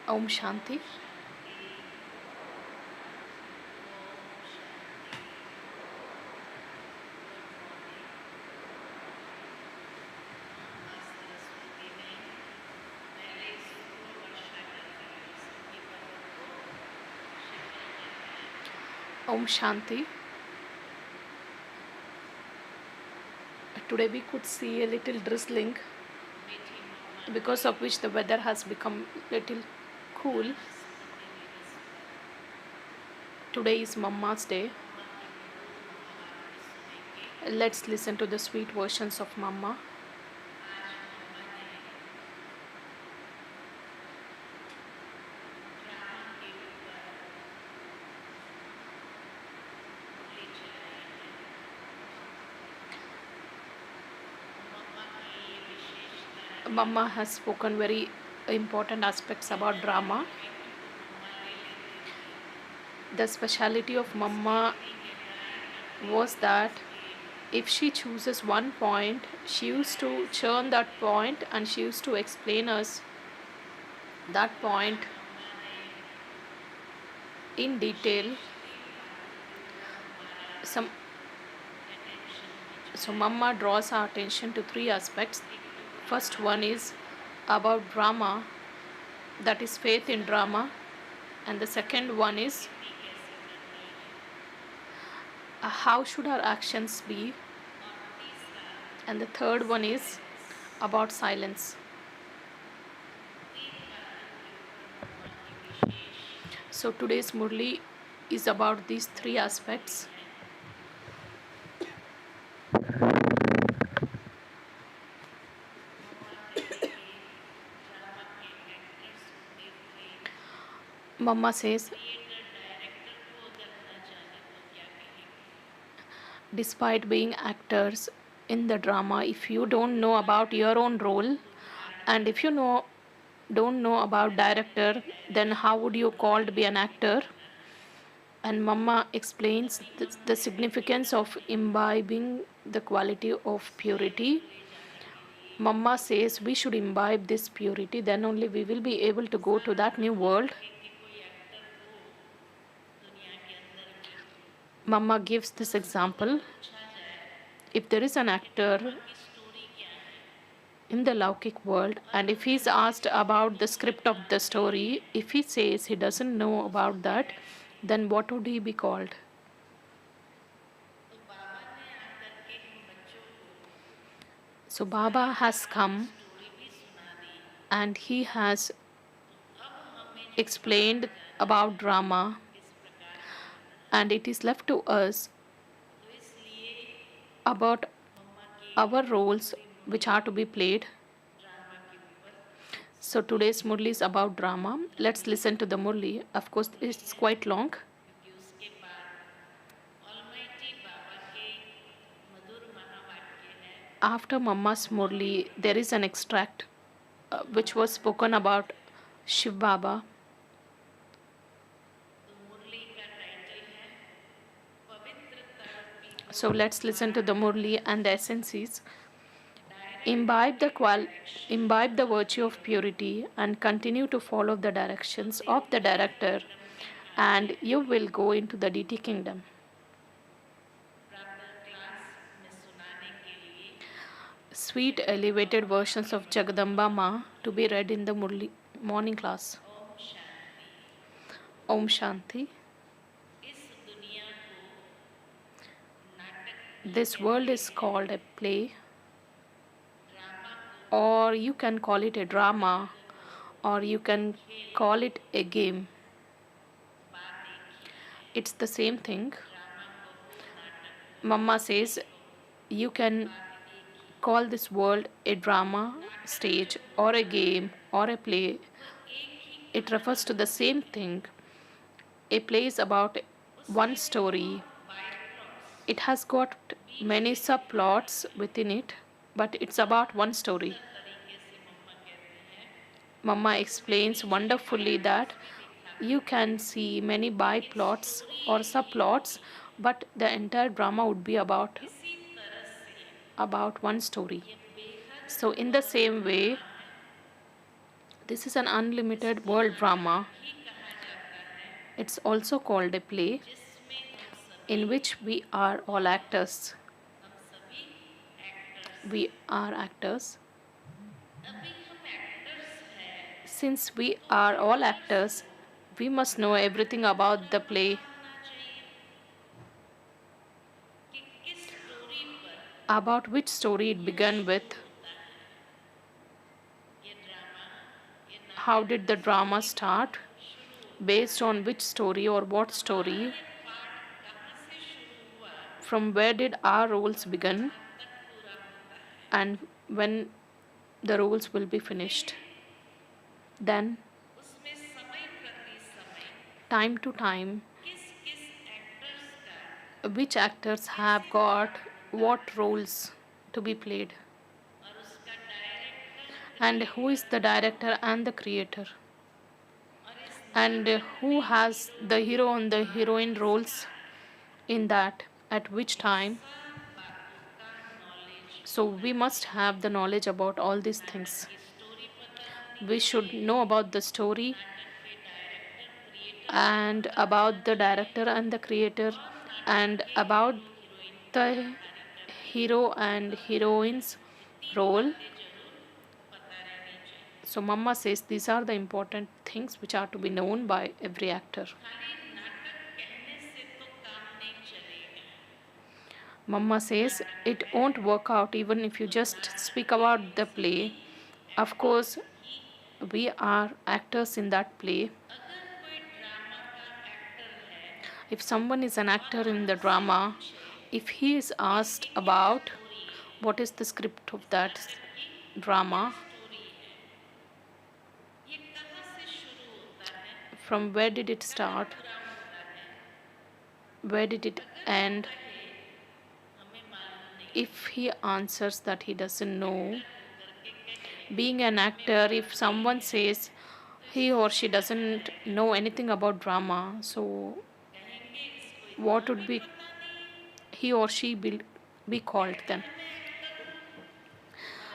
Om Shanti. Om Shanti. Today we could see a little drizzling, because of which the weather has become little cool. Today is Mama's Day. Let's listen to the sweet versions of Mama. Mama has spoken very important aspects about drama. The speciality of Mama was that if she chooses one point, she used to churn that point and she used to explain us that point in detail. So Mama draws our attention to three aspects. First one is about drama, that is faith in drama, and the second one is how should our actions be, and the third one is about silence. So today's Murli is about these three aspects. Mama says, despite being actors in the drama, if you don't know about your own role, and if you don't know about director, then how would you call to be an actor? And Mama explains the significance of imbibing the quality of purity. Mama says we should imbibe this purity, then only we will be able to go to that new world. Mama gives this example. If there is an actor in the Laukik world, and if he's asked about the script of the story, if he says he doesn't know about that, then what would he be called? So Baba has come and he has explained about drama, and it is left to us about our roles which are to be played. So today's Murli is about drama. Let's listen to the Murli. Of course, it's quite long. After Mama's Murli, there is an extract which was spoken about Shiv Baba. So let's listen to the Murli, and the essence is imbibe the virtue of purity and continue to follow the directions of the director, and you will go into the deity kingdom. Sweet elevated versions of Jagadamba Ma to be read in the Murli morning class. Om Shanti. This world is called a play, or you can call it a drama, or you can call it a game. It's the same thing. Mama says you can call this world a drama stage or a game or a play. It refers to the same thing. A play is about one story. It has got many subplots within it, but it's about one story. Mama explains wonderfully that you can see many byplots or subplots, but the entire drama would be about one story. So in the same way, This is an unlimited world drama. It's also called a play in which we are all actors. We are actors. Since we are all actors, we must know everything about the play, about which story it began with, how did the drama start, based on which story or what story, from where did our roles begin, and when the roles will be finished. Then, time to time, which actors have got what roles to be played, and who is the director and the creator, and who has the hero and the heroine roles in that, at which time. So, we must have the knowledge about all these things. We should know about the story and about the director and the creator and about the hero and heroine's role. So, Mama says these are the important things which are to be known by every actor. Mama says it won't work out even if you just speak about the play. Of course, we are actors in that play. If someone is an actor in the drama, if he is asked about what is the script of that drama, from where did it start, where did it end, if he answers that he doesn't know, being an actor, if someone says he or she doesn't know anything about drama, so what would be he or she be called then?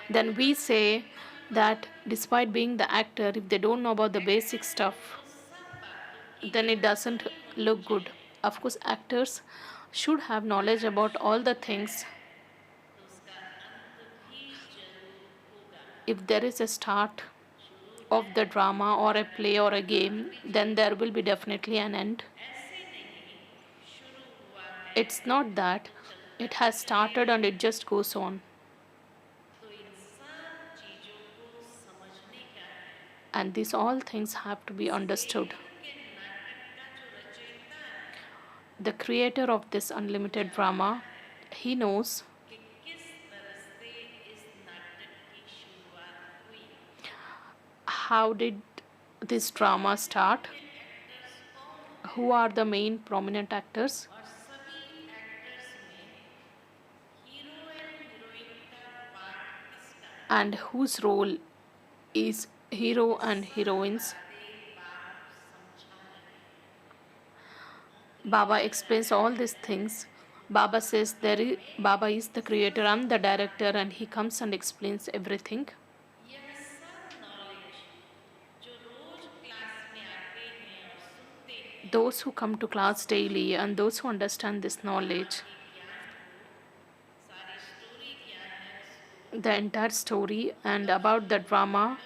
Then we say that despite being the actor, if they don't know about the basic stuff, then it doesn't look good. Of course, actors should have knowledge about all the things. If there is a start of the drama or a play or a game, then there will be definitely an end. It's not that it has started and it just goes on. And these all things have to be understood. The creator of this unlimited drama, he knows how did this drama start, who are the main prominent actors, and whose role is hero and heroines. Baba explains all these things. Baba says Baba is the creator and the director, and he comes and explains everything. Those who come to class daily and those who understand this knowledge, the entire story and about the drama,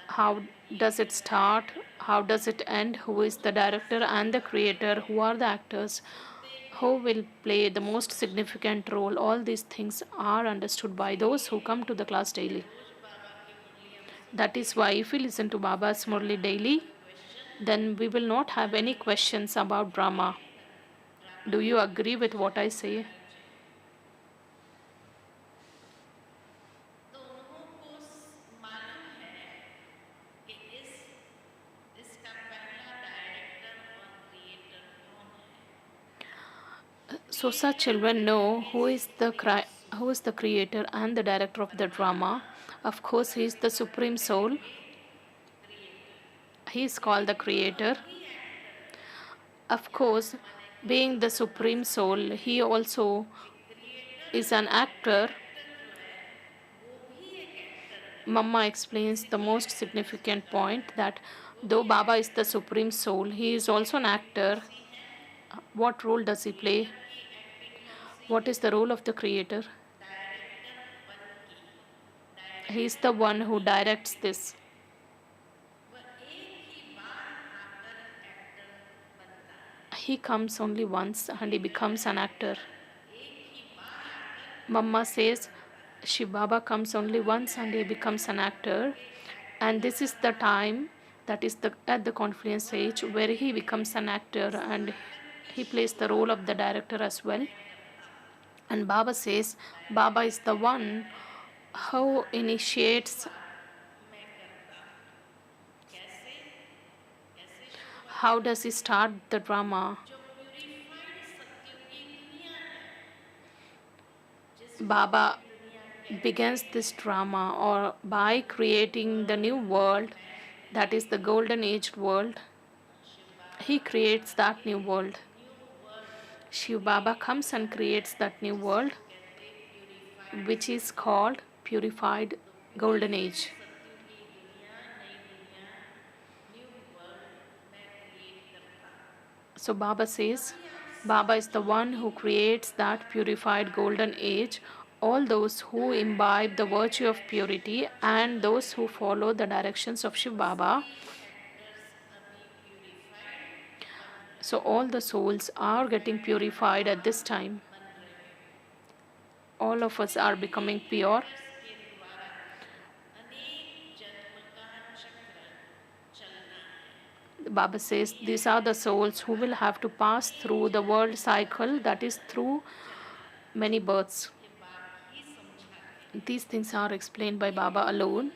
how does it start, how does it end, who is the director and the creator, who are the actors, who will play the most significant role, all these things are understood by those who come to the class daily. That is why if we listen to Baba's Murli daily, then we will not have any questions about drama. Do you agree with what I say? So such children know who is the creator and the director of the drama. Of course, he is the supreme soul. He is called the creator. Of course, being the supreme soul, he also is an actor. Mama explains the most significant point that though Baba is the supreme soul, he is also an actor. What role does he play? What is the role of the creator? He is the one who directs this. He comes only once and he becomes an actor. Mama says Shiv Baba comes only once and he becomes an actor. And this is the time, that is the at the confluence age, where he becomes an actor and he plays the role of the director as well. And Baba says Baba is the one who initiates. How does he start the drama? Baba begins this drama or by creating the new world, that is the golden aged world. He creates that new world. Shiv Baba comes and creates that new world, which is called purified golden age. So Baba says Baba is the one who creates that purified golden age. All those who imbibe the virtue of purity and those who follow the directions of Shiv Baba. So all the souls are getting purified at this time. All of us are becoming pure. Baba says these are the souls who will have to pass through the world cycle, that is through many births. These things are explained by Baba alone.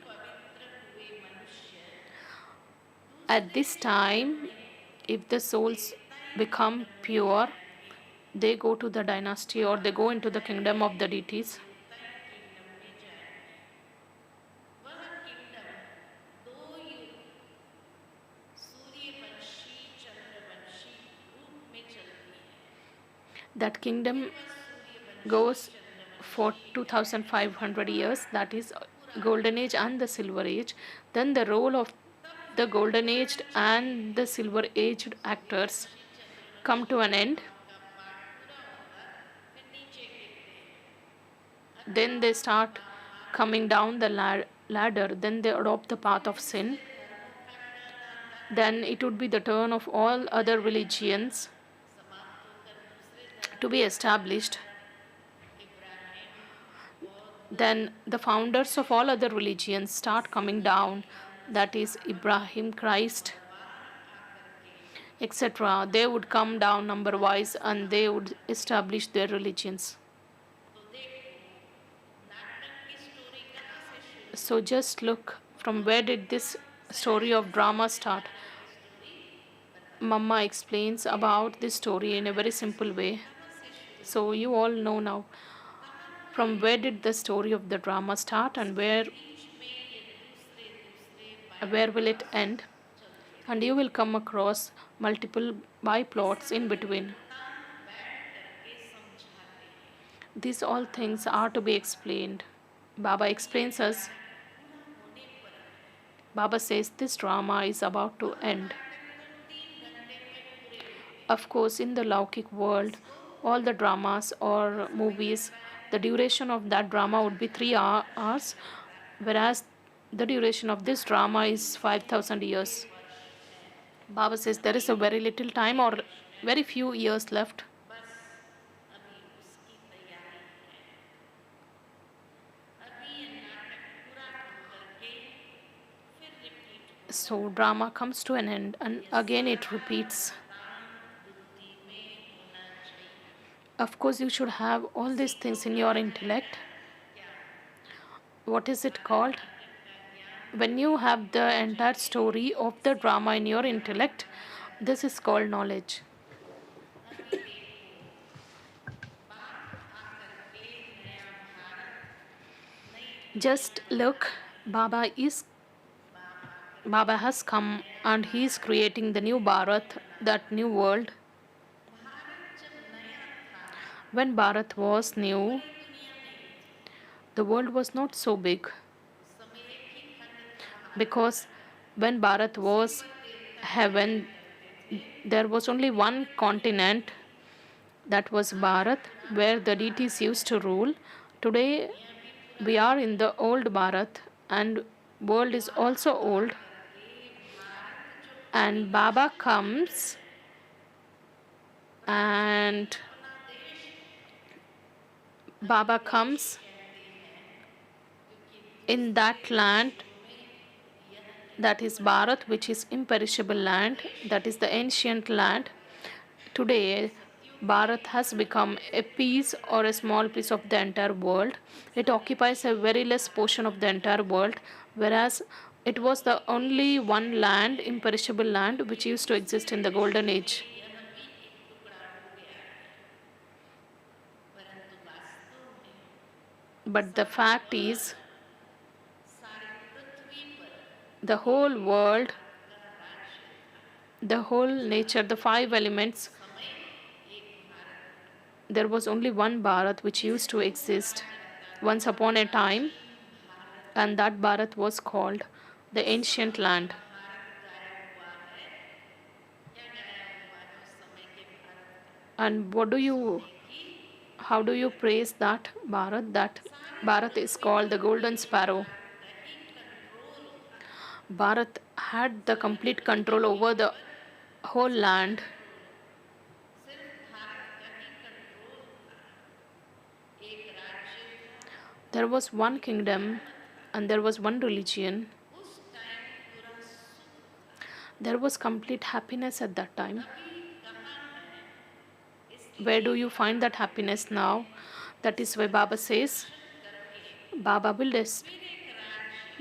At this time, if the souls become pure, they go to the dynasty or they go into the kingdom of the deities. That kingdom goes for 2500 years, that is golden age and the silver age. Then the role of the golden aged and the silver aged actors come to an end. Then they start coming down the ladder, then they adopt the path of sin. Then it would be the turn of all other religions to be established. Then the founders of all other religions start coming down, that is Ibrahim, Christ, etc. They would come down number wise and they would establish their religions. So just look, from where did this story of drama start? Mama explains about this story in a very simple way. So you all know now from where did the story of the drama start and where will it end? And you will come across multiple byplots in between. These all things are to be explained. Baba explains us. Baba says this drama is about to end. Of course, in the Laukik world, all the dramas or movies, the duration of that drama would be 3 hours, whereas the duration of this drama is 5000 years. Baba says there is a very little time or very few years left. So drama comes to an end and again it repeats. Of course, you should have all these things in your intellect. What is it called? When you have the entire story of the drama in your intellect, this is called knowledge. Just look, Baba has come and he is creating the new Bharat, that new world. When Bharat was new, the world was not so big. because when Bharat was heaven, there was only one continent, that was Bharat, where the deities used to rule. Today we are in the old Bharat, and world is also old, and and Baba comes in that land, that is Bharat, which is imperishable land, that is the ancient land. Today, Bharat has become a piece or a small piece of the entire world. It occupies a very less portion of the entire world, whereas it was the only one land, imperishable land, which used to exist in the golden age. But the fact is, the whole world, the whole nature, the five elements, there was only one Bharat which used to exist once upon a time, and that Bharat was called the ancient land. And how do you praise that Bharat? That Bharat is called the golden sparrow. Bharat had the complete control over the whole land. There was one kingdom and there was one religion. There was complete happiness at that time. Where do you find that happiness now? That is why Baba says, Baba will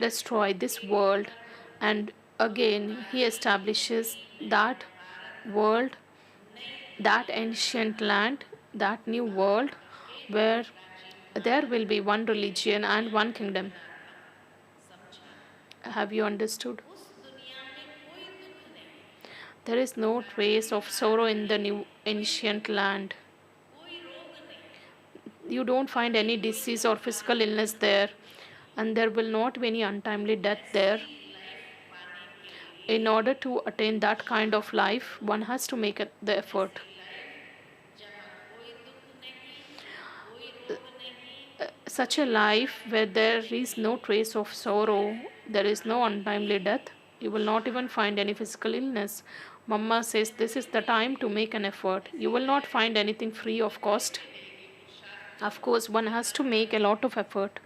destroy this world, and again he establishes that world, that ancient land, that new world, where there will be one religion and one kingdom. Have you understood? There is no trace of sorrow in the new ancient land. You don't find any disease or physical illness there, and there will not be any untimely death there. In order to attain that kind of life, one has to make the effort. Such a life where there is no trace of sorrow, there is no untimely death, you will not even find any physical illness. Mama says this is the time to make an effort. You will not find anything free of cost. Of course, one has to make a lot of effort.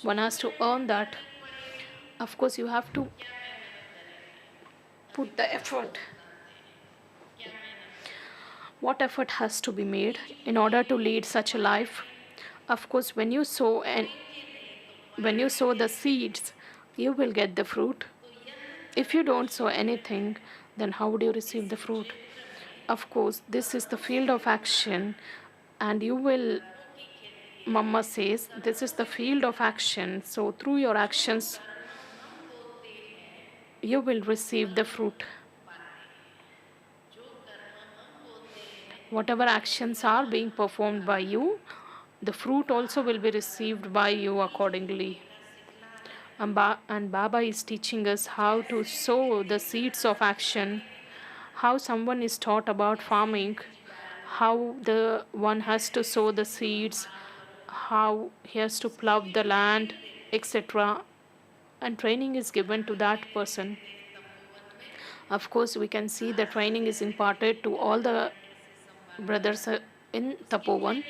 One has to earn that. Of course, you have to put the effort. What effort has to be made in order to lead such a life? Of course, when you sow the seeds, you will get the fruit. If you don't sow anything, then how would you receive the fruit? Of course, this is the field of action, and you will, Mama says, this is the field of action. So through your actions, you will receive the fruit. Whatever actions are being performed by you, the fruit also will be received by you accordingly. And Baba is teaching us how to sow the seeds of action, how someone is taught about farming, how the one has to sow the seeds, how he has to plow the land, etc. And training is given to that person. Of course, we can see the training is imparted to all the brothers in Tapovan.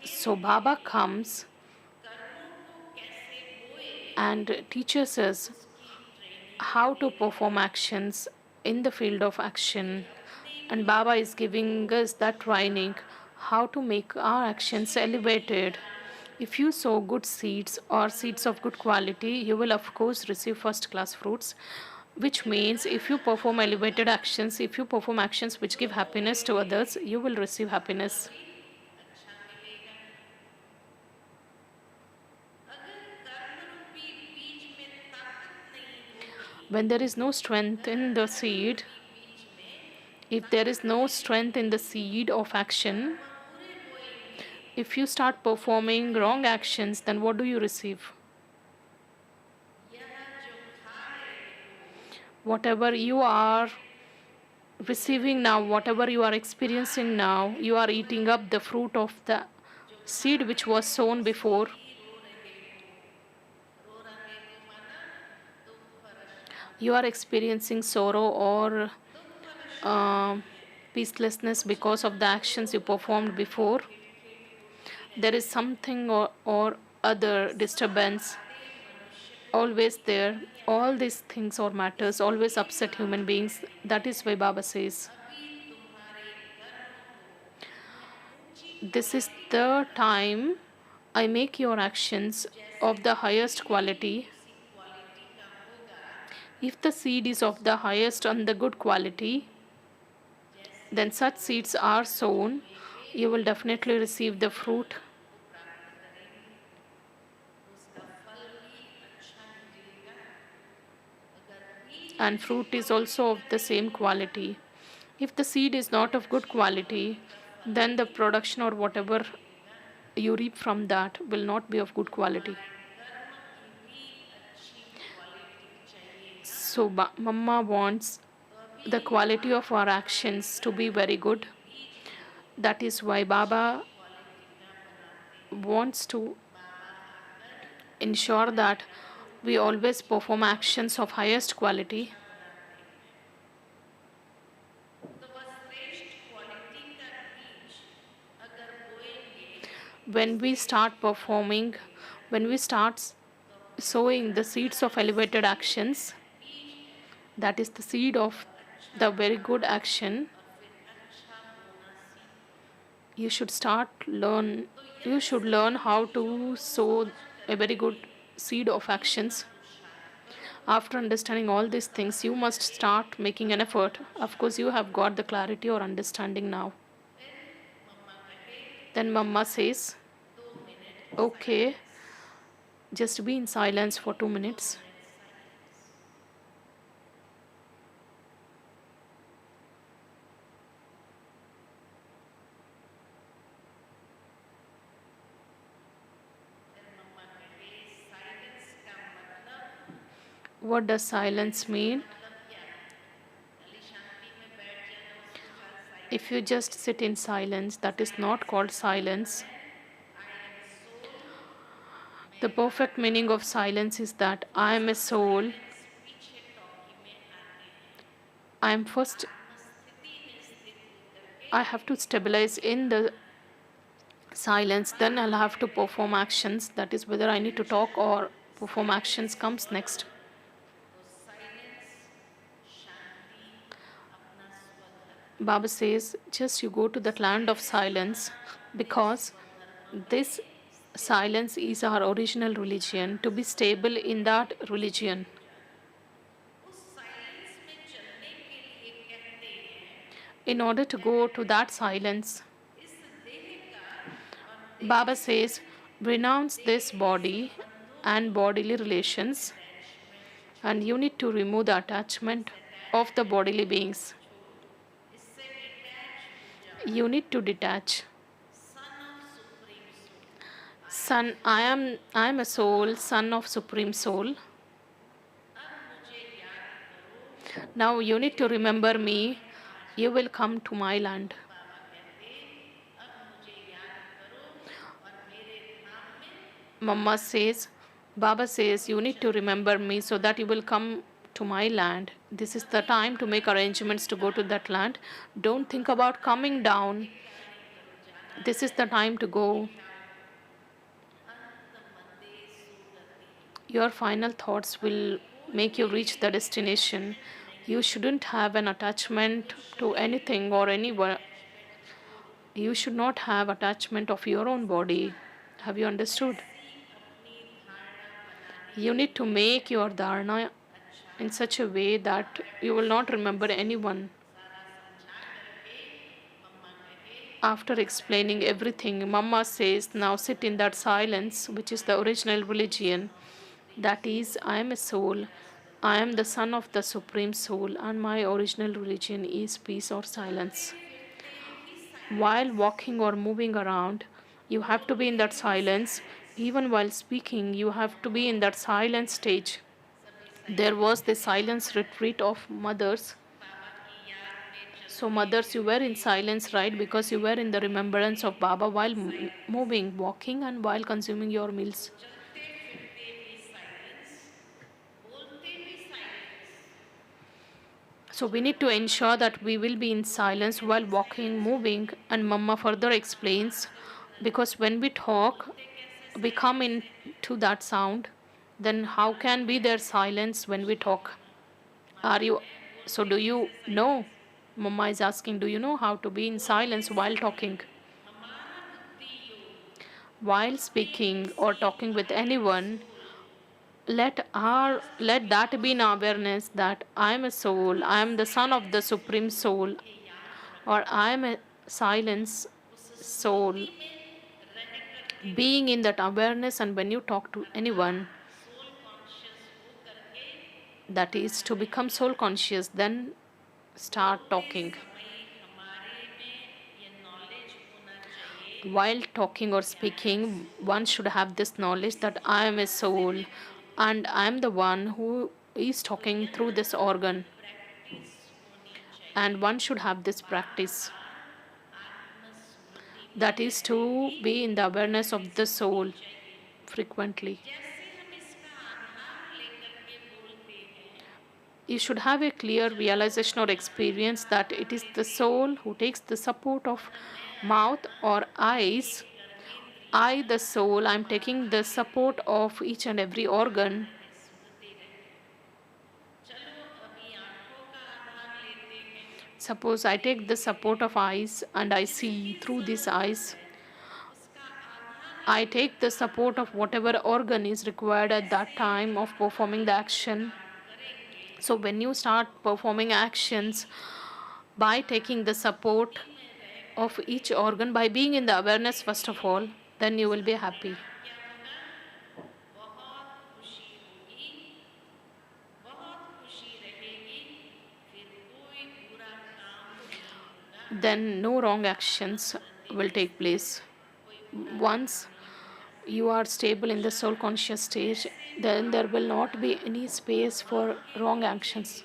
So Baba comes and teaches us how to perform actions in the field of action. And Baba is giving us that training, how to make our actions elevated. If you sow good seeds or seeds of good quality, you will of course receive first class fruits. Which means if you perform elevated actions, if you perform actions which give happiness to others, you will receive happiness. When there is no strength in the seed, if there is no strength in the seed of action, If you start performing wrong actions, then what do you receive? Whatever you are receiving now, whatever you are experiencing now, you are eating up the fruit of the seed which was sown before. You are experiencing sorrow or uh, peacelessness because of the actions you performed before. There is something or other disturbance always there. All these things or matters always upset human beings. That is why Baba says, this is the time I make your actions of the highest quality. If the seed is of the highest and the good quality, then such seeds are sown. You will definitely receive the fruit. And fruit is also of the same quality. If the seed is not of good quality, then the production or whatever you reap from that will not be of good quality. So, Mama wants the quality of our actions to be very good. That is why Baba wants to ensure that we always perform actions of highest quality. When we start performing, when we start sowing the seeds of elevated actions, that is the seed of the very good action, you should learn how to sow a very good seed of actions. After understanding all these things, you must start making an effort. Of course, you have got the clarity or understanding now. Then Mama says, okay, just be in silence for 2 minutes. What does silence mean? If you just sit in silence, that is not called silence. The perfect meaning of silence is that I am a soul. I am first, I have to stabilize in the silence, then I'll have to perform actions. That is whether I need to talk or perform actions comes next. Baba says, just you go to that land of silence, because this silence is our original religion, to be stable in that religion. In order to go to that silence, Baba says, renounce this body and bodily relations, and you need to remove the attachment of the bodily beings. You need to detach. Son, I am a soul, son of Supreme Soul. Now you need to remember me. You will come to my land. Mama says, Baba says, you need to remember me so that you will come to my land. This is the time to make arrangements to go to that land. Don't think about coming down. This is the time to go. Your final thoughts will make you reach the destination. You shouldn't have an attachment to anything or anyone. You should not have attachment of your own body. Have you understood? You need to make your dharana in such a way that you will not remember anyone. After explaining everything, Mama says, now sit in that silence, which is the original religion. That is, I am a soul. I am the son of the Supreme Soul, and my original religion is peace or silence. While walking or moving around, You have to be in that silence. Even while speaking, you have to be in that silent stage. There was the silence retreat of mothers. So, mothers, you were in silence, right? Because you were in the remembrance of Baba while moving, walking, and while consuming your meals. So, we need to ensure that we will be in silence while walking, moving, and Mama further explains because when we talk, we come into that sound, then how can be there silence when we talk? Are you so do you know? Mama is asking, do you know how to be in silence while talking? While speaking or talking with anyone, let that be in awareness that I am a soul, I am the son of the supreme soul, or I am a silence soul. Being in that awareness, and when you talk to anyone, that is to become soul conscious, then start talking. While talking or speaking, one should have this knowledge that I am a soul and I am the one who is talking through this organ. And one should have this practice. That is to be in the awareness of the soul frequently. You should have a clear realization or experience that it is the soul who takes the support of mouth or eyes. I, the soul, I am taking the support of each and every organ. Suppose I take the support of eyes and I see through these eyes. I take the support of whatever organ is required at that time of performing the action. So when you start performing actions by taking the support of each organ, by being in the awareness first of all, then you will be happy. Then no wrong actions will take place. Once you are stable in the soul conscious stage, then there will not be any space for wrong actions.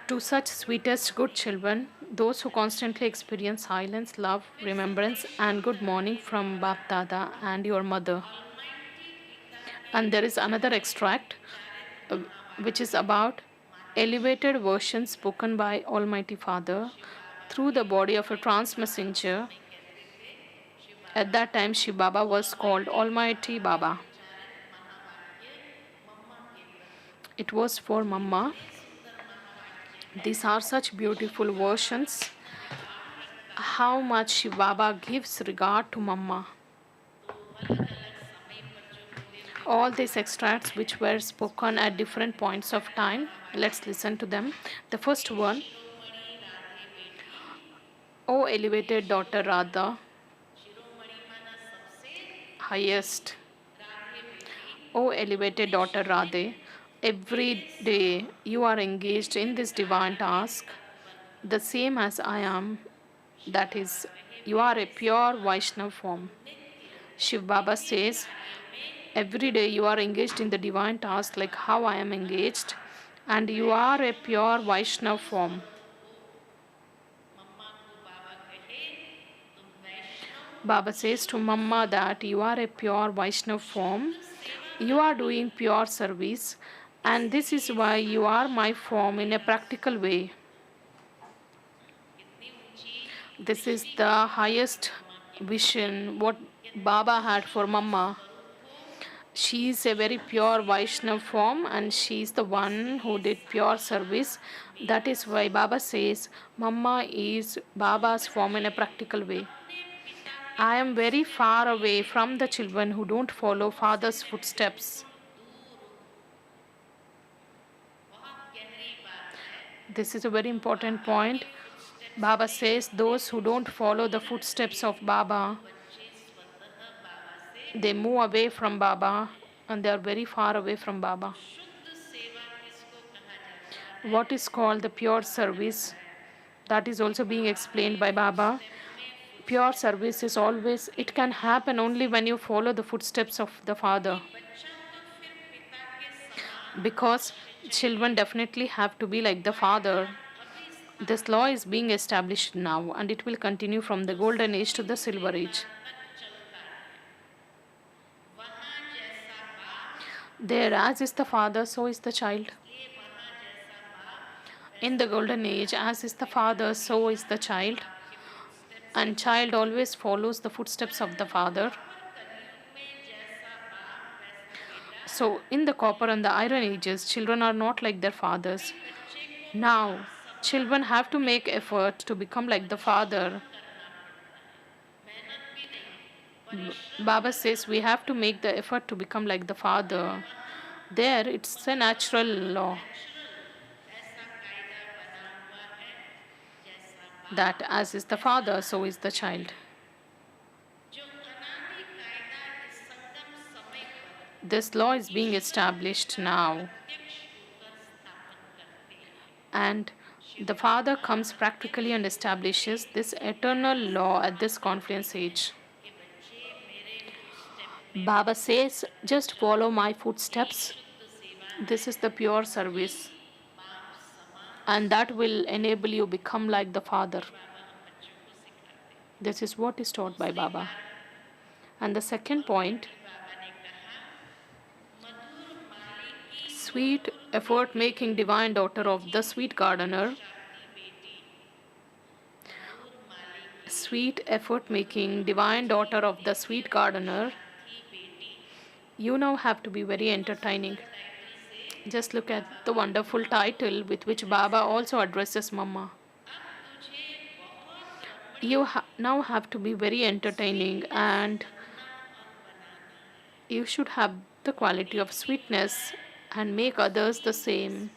To such sweetest good children, those who constantly experience silence, love, remembrance, and good morning from Bap Dada and your mother. And there is another extract uh, which is about elevated version spoken by Almighty Father through the body of a trance messenger. At that time, Shiv Baba was called Almighty Baba. It was for Mama. These are such beautiful versions. How much Shiv Baba gives regard to Mama. All these extracts which were spoken at different points of time, let's listen to them. The first one, O elevated daughter Radha, highest. O elevated daughter Radhe, every day you are engaged in this divine task, the same as I am, that is, you are a pure Vaishnava form. Shiv Baba says, every day you are engaged in the divine task like how I am engaged, and you are a pure Vaishnava form. Baba says to Mama that you are a pure Vaishnava form, you are doing pure service, and this is why you are my form in a practical way. This is the highest vision what Baba had for Mama. She is a very pure Vaishnava form and she is the one who did pure service. That is why Baba says Mama is Baba's form in a practical way. I am very far away from the children who don't follow Father's footsteps. This is a very important point. Baba says those who don't follow the footsteps of Baba, they move away from Baba and they are very far away from Baba. what is called the pure service. That is also being explained by Baba. Pure service is always, it can happen only when you follow the footsteps of the Father. Because children definitely have to be like the Father. This law is being established now and it will continue from the golden age to the silver age. There, as is the father, so is the child. In the golden age, as is the father, so is the child. And child always follows the footsteps of the father. So, in the copper and the iron ages, children are not like their fathers. Now, children have to make effort to become like the father. Baba says we have to make the effort to become like the father. There, it's a natural law that as is the father, so is the child. This law is being established now. And the Father comes practically and establishes this eternal law at this confluence age. Baba says, just follow my footsteps. This is the pure service. And that will enable you become like the Father. This is what is taught by Baba. And the second point, sweet, effort-making divine daughter of the sweet gardener. Sweet, effort-making divine daughter of the sweet gardener. You now have to be very entertaining. Just look at the wonderful title with which Baba also addresses Mama. You now have to be very entertaining and you should have the quality of sweetness and make others the same.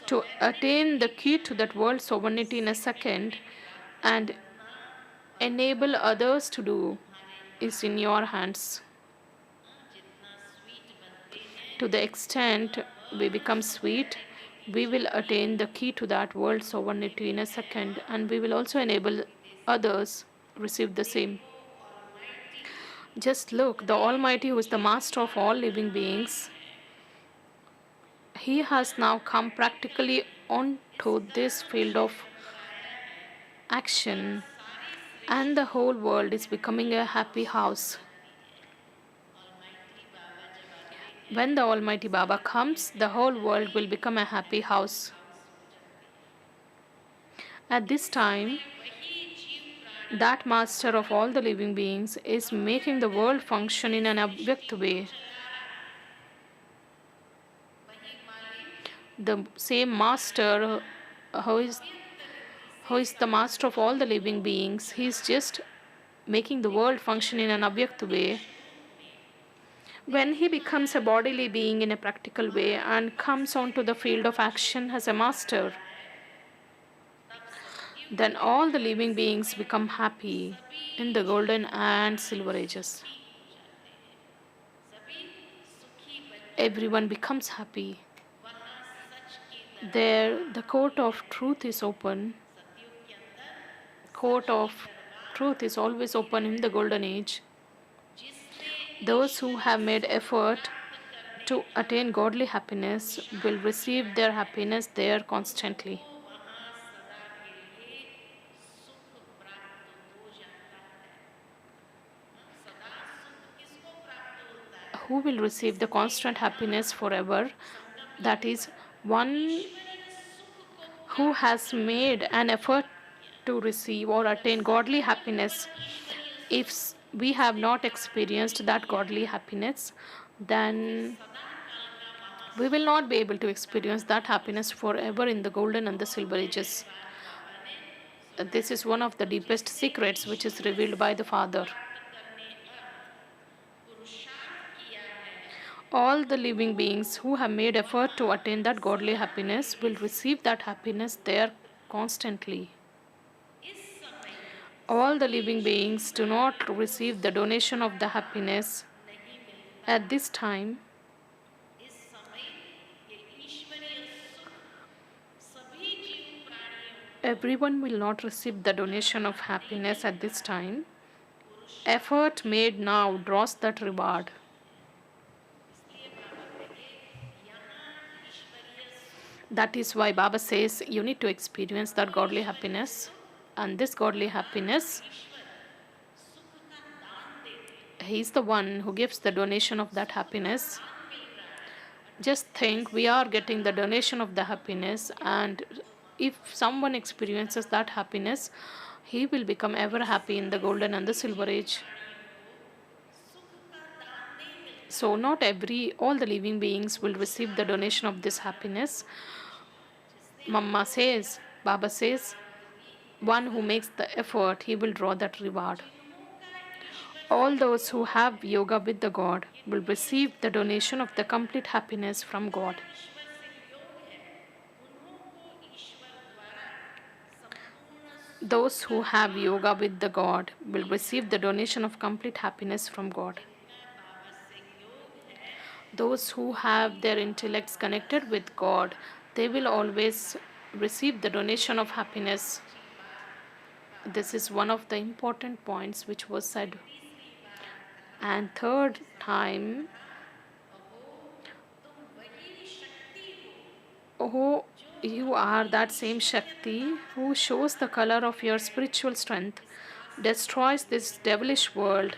To attain the key to that world sovereignty in a second and enable others to do is in your hands. To the extent we become sweet, we will attain the key to that world sovereignty in a second, and we will also enable others receive the same. Just look, the Almighty, who is the master of all living beings, He has now come practically onto this field of action, and the whole world is becoming a happy house. When the Almighty Baba comes, the whole world will become a happy house. At this time, that master of all the living beings is making the world function in an Avyakt way. The same master who is the master of all the living beings, he is just making the world function in an Avyakt way. When he becomes a bodily being in a practical way and comes onto the field of action as a master, then all the living beings become happy in the golden and silver ages. Everyone becomes happy. There, the court of truth is open. Court of truth is always open in the golden age. Those who have made effort to attain godly happiness will receive their happiness there constantly. Who will receive the constant happiness forever? That is, one who has made an effort to receive or attain godly happiness. If we have not experienced that godly happiness, then we will not be able to experience that happiness forever in the golden and the silver ages. This is one of the deepest secrets which is revealed by the Father. All the living beings who have made effort to attain that godly happiness will receive that happiness there constantly. All the living beings do not receive the donation of the happiness at this time. Everyone will not receive the donation of happiness at this time. Effort made now draws that reward. That is why Baba says you need to experience that godly happiness. And this godly happiness, He is the one who gives the donation of that happiness. Just think we are getting the donation of the happiness, and if someone experiences that happiness, he will become ever happy in the golden and the silver age. So not all the living beings will receive the donation of this happiness. Mama says, Baba says, one who makes the effort, he will draw that reward. All those who have yoga with the God will receive the donation of the complete happiness from God. Those who have yoga with the God will receive the donation of complete happiness from God. Those who have their intellects connected with God, they will always receive the donation of happiness. This is one of the important points which was said. And third time, oh, you are that same Shakti who shows the color of your spiritual strength, destroys this devilish world,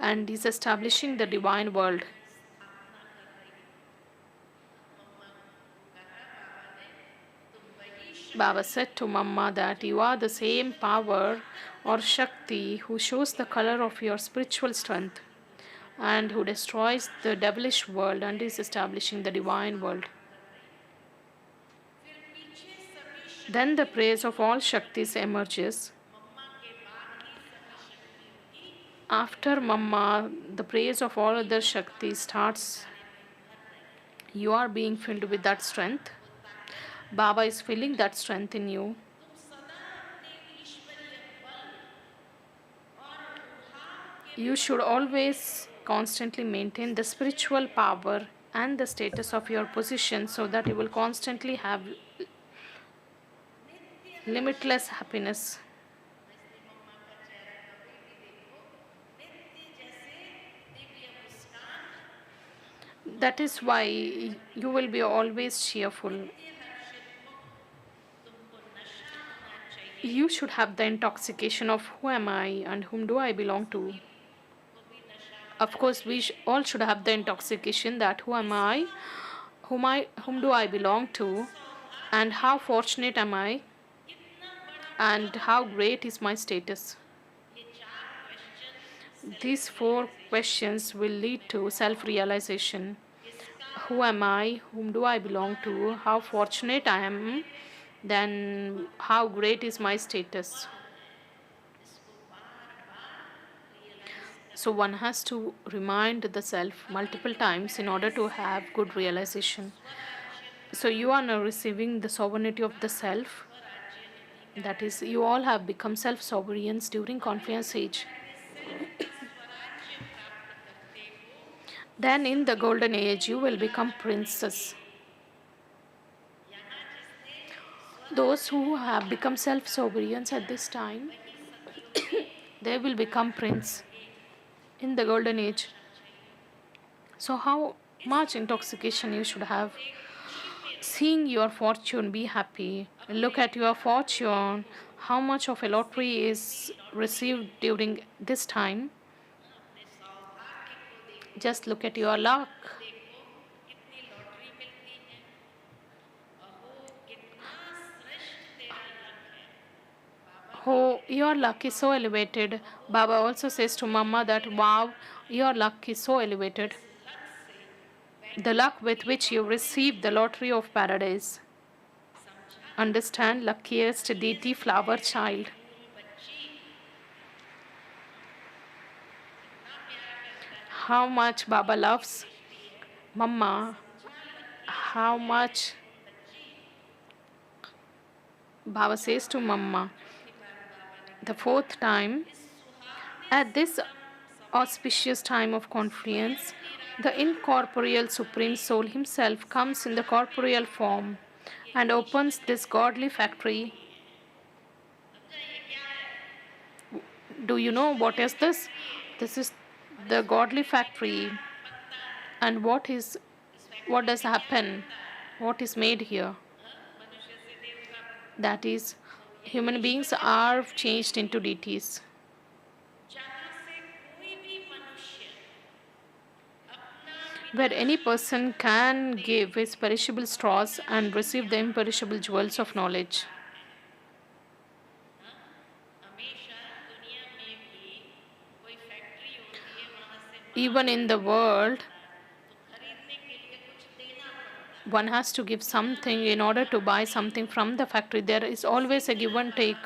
and is establishing the divine world. Baba said to Mama that you are the same power or Shakti who shows the color of your spiritual strength and who destroys the devilish world and is establishing the divine world. Then the praise of all Shaktis emerges. After Mama, the praise of all other Shaktis starts. You are being filled with that strength. Baba is filling that strength in you. You should always constantly maintain the spiritual power and the status of your position so that you will constantly have limitless happiness. That is why you will be always cheerful. You should have the intoxication of who am I and whom do I belong to. Of course, we all should have the intoxication that who am I, whom do I belong to, and how fortunate am I, and how great is my status. These four questions will lead to self-realization. Who am I? Whom do I belong to? How fortunate I am? Then how great is my status? So one has to remind the self multiple times in order to have good realization. So you are now receiving the sovereignty of the self. That is, you all have become self-sovereigns during Confiance age. Then in the golden age, you will become princes. Those who have become self-sovereigns at this time, they will become prince in the golden age. So how much intoxication you should have? Seeing your fortune, be happy. Look at your fortune. How much of a lottery is received during this time? Just look at your luck. Oh, your luck is so elevated. Baba also says to Mama that, wow, your luck is so elevated. The luck with which you receive the lottery of paradise. Understand, luckiest deity flower child. How much Baba loves Mama. How much Baba says to Mama. The fourth time, at this auspicious time of confluence, the incorporeal Supreme Soul Himself comes in the corporeal form and opens this godly factory. Do you know what is this? This is the godly factory. And what does happen? What is made here? That is, human beings are changed into deities. Where any person can give his perishable straws and receive the imperishable jewels of knowledge. Even in the world, one has to give something in order to buy something from the factory. There is always a give and take,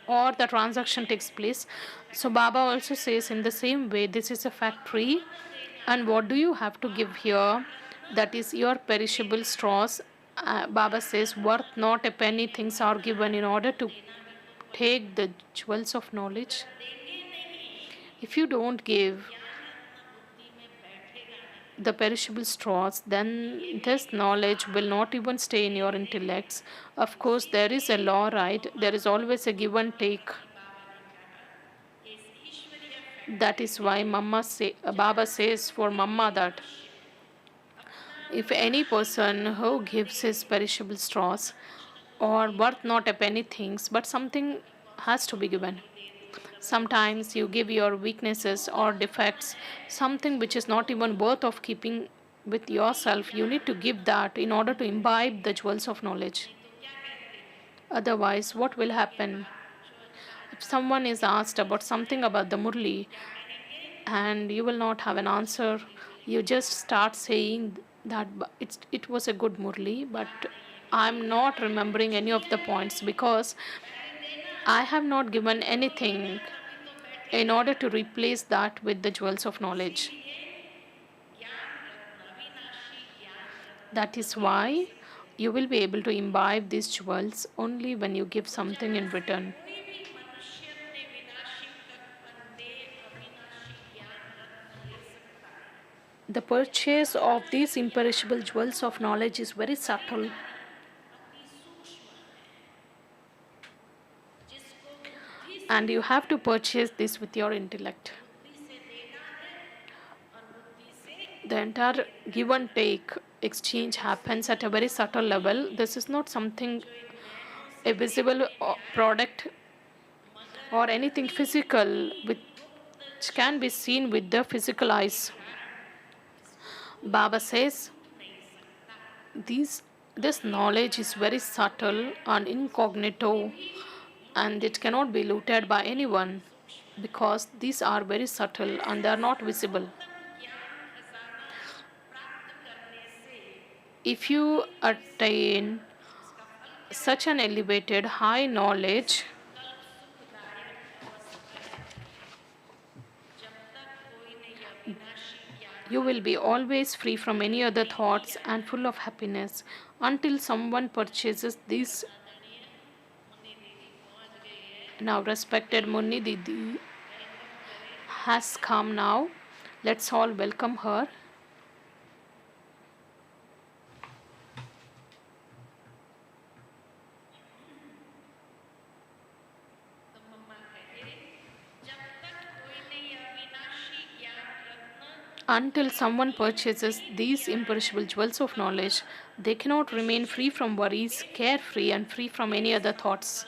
or the transaction takes place. So Baba also says in the same way, this is a factory, and what do you have to give here? That is your perishable straws. Baba says, worth not a penny things are given in order to take the jewels of knowledge. If you don't give the perishable straws, then this knowledge will not even stay in your intellects. Of course, there is a law, right? There is always a give and take. That is why Baba says for Mama that if any person who gives his perishable straws or worth not a penny things, but something has to be given. Sometimes you give your weaknesses or defects, something which is not even worth of keeping with yourself. You need to give that in order to imbibe the jewels of knowledge. Otherwise, what will happen? If someone is asked about something about the Murli and you will not have an answer, you just start saying that it was a good Murli, but I'm not remembering any of the points because I have not given anything in order to replace that with the jewels of knowledge. That is why you will be able to imbibe these jewels only when you give something in return. The purchase of these imperishable jewels of knowledge is very subtle. And you have to purchase this with your intellect. The entire give and take exchange happens at a very subtle level. This is not something a visible product or anything physical which can be seen with the physical eyes. Baba says this knowledge is very subtle and incognito, and it cannot be looted by anyone because these are very subtle and they are not visible. If you attain such an elevated high knowledge, you will be always free from any other thoughts and full of happiness until someone purchases this. Now, respected Munni Didi has come now. Let's all welcome her. Until someone purchases these imperishable jewels of knowledge, they cannot remain free from worries, carefree, and free from any other thoughts.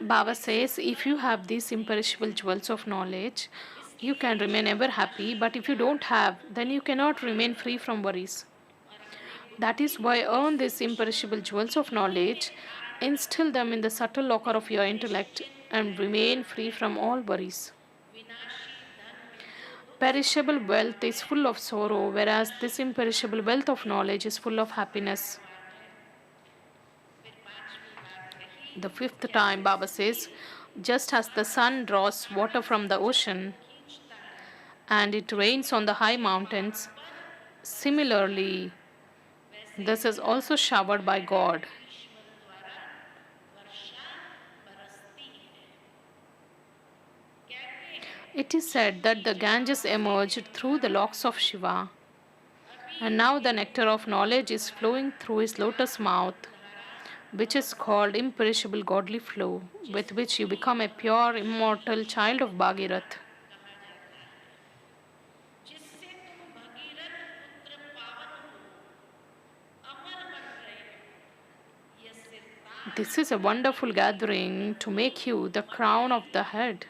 Baba says, if you have these imperishable jewels of knowledge, you can remain ever happy, but if you don't have, then you cannot remain free from worries. That is why earn these imperishable jewels of knowledge, instill them in the subtle locker of your intellect, and remain free from all worries. Perishable wealth is full of sorrow, whereas this imperishable wealth of knowledge is full of happiness. The fifth time, Baba says, just as the sun draws water from the ocean and it rains on the high mountains, similarly, this is also showered by God. It is said that the Ganges emerged through the locks of Shiva. And now the nectar of knowledge is flowing through his lotus mouth, which is called imperishable godly flow, with which you become a pure, immortal child of Bhagirath. This is a wonderful gathering to make you the crown of the head.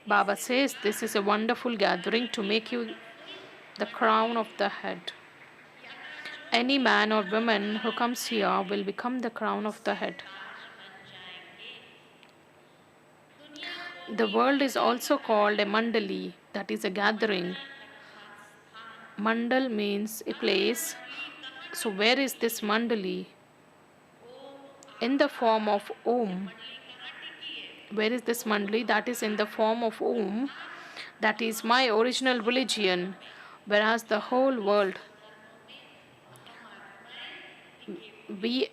Baba says this is a wonderful gathering to make you the crown of the head. Any man or woman who comes here will become the crown of the head. The world is also called a mandali, that is a gathering. Mandal means a place. So where is this mandali? In the form of Om. Where is this mandali? That is in the form of Om. That is my original religion. Whereas the whole world, we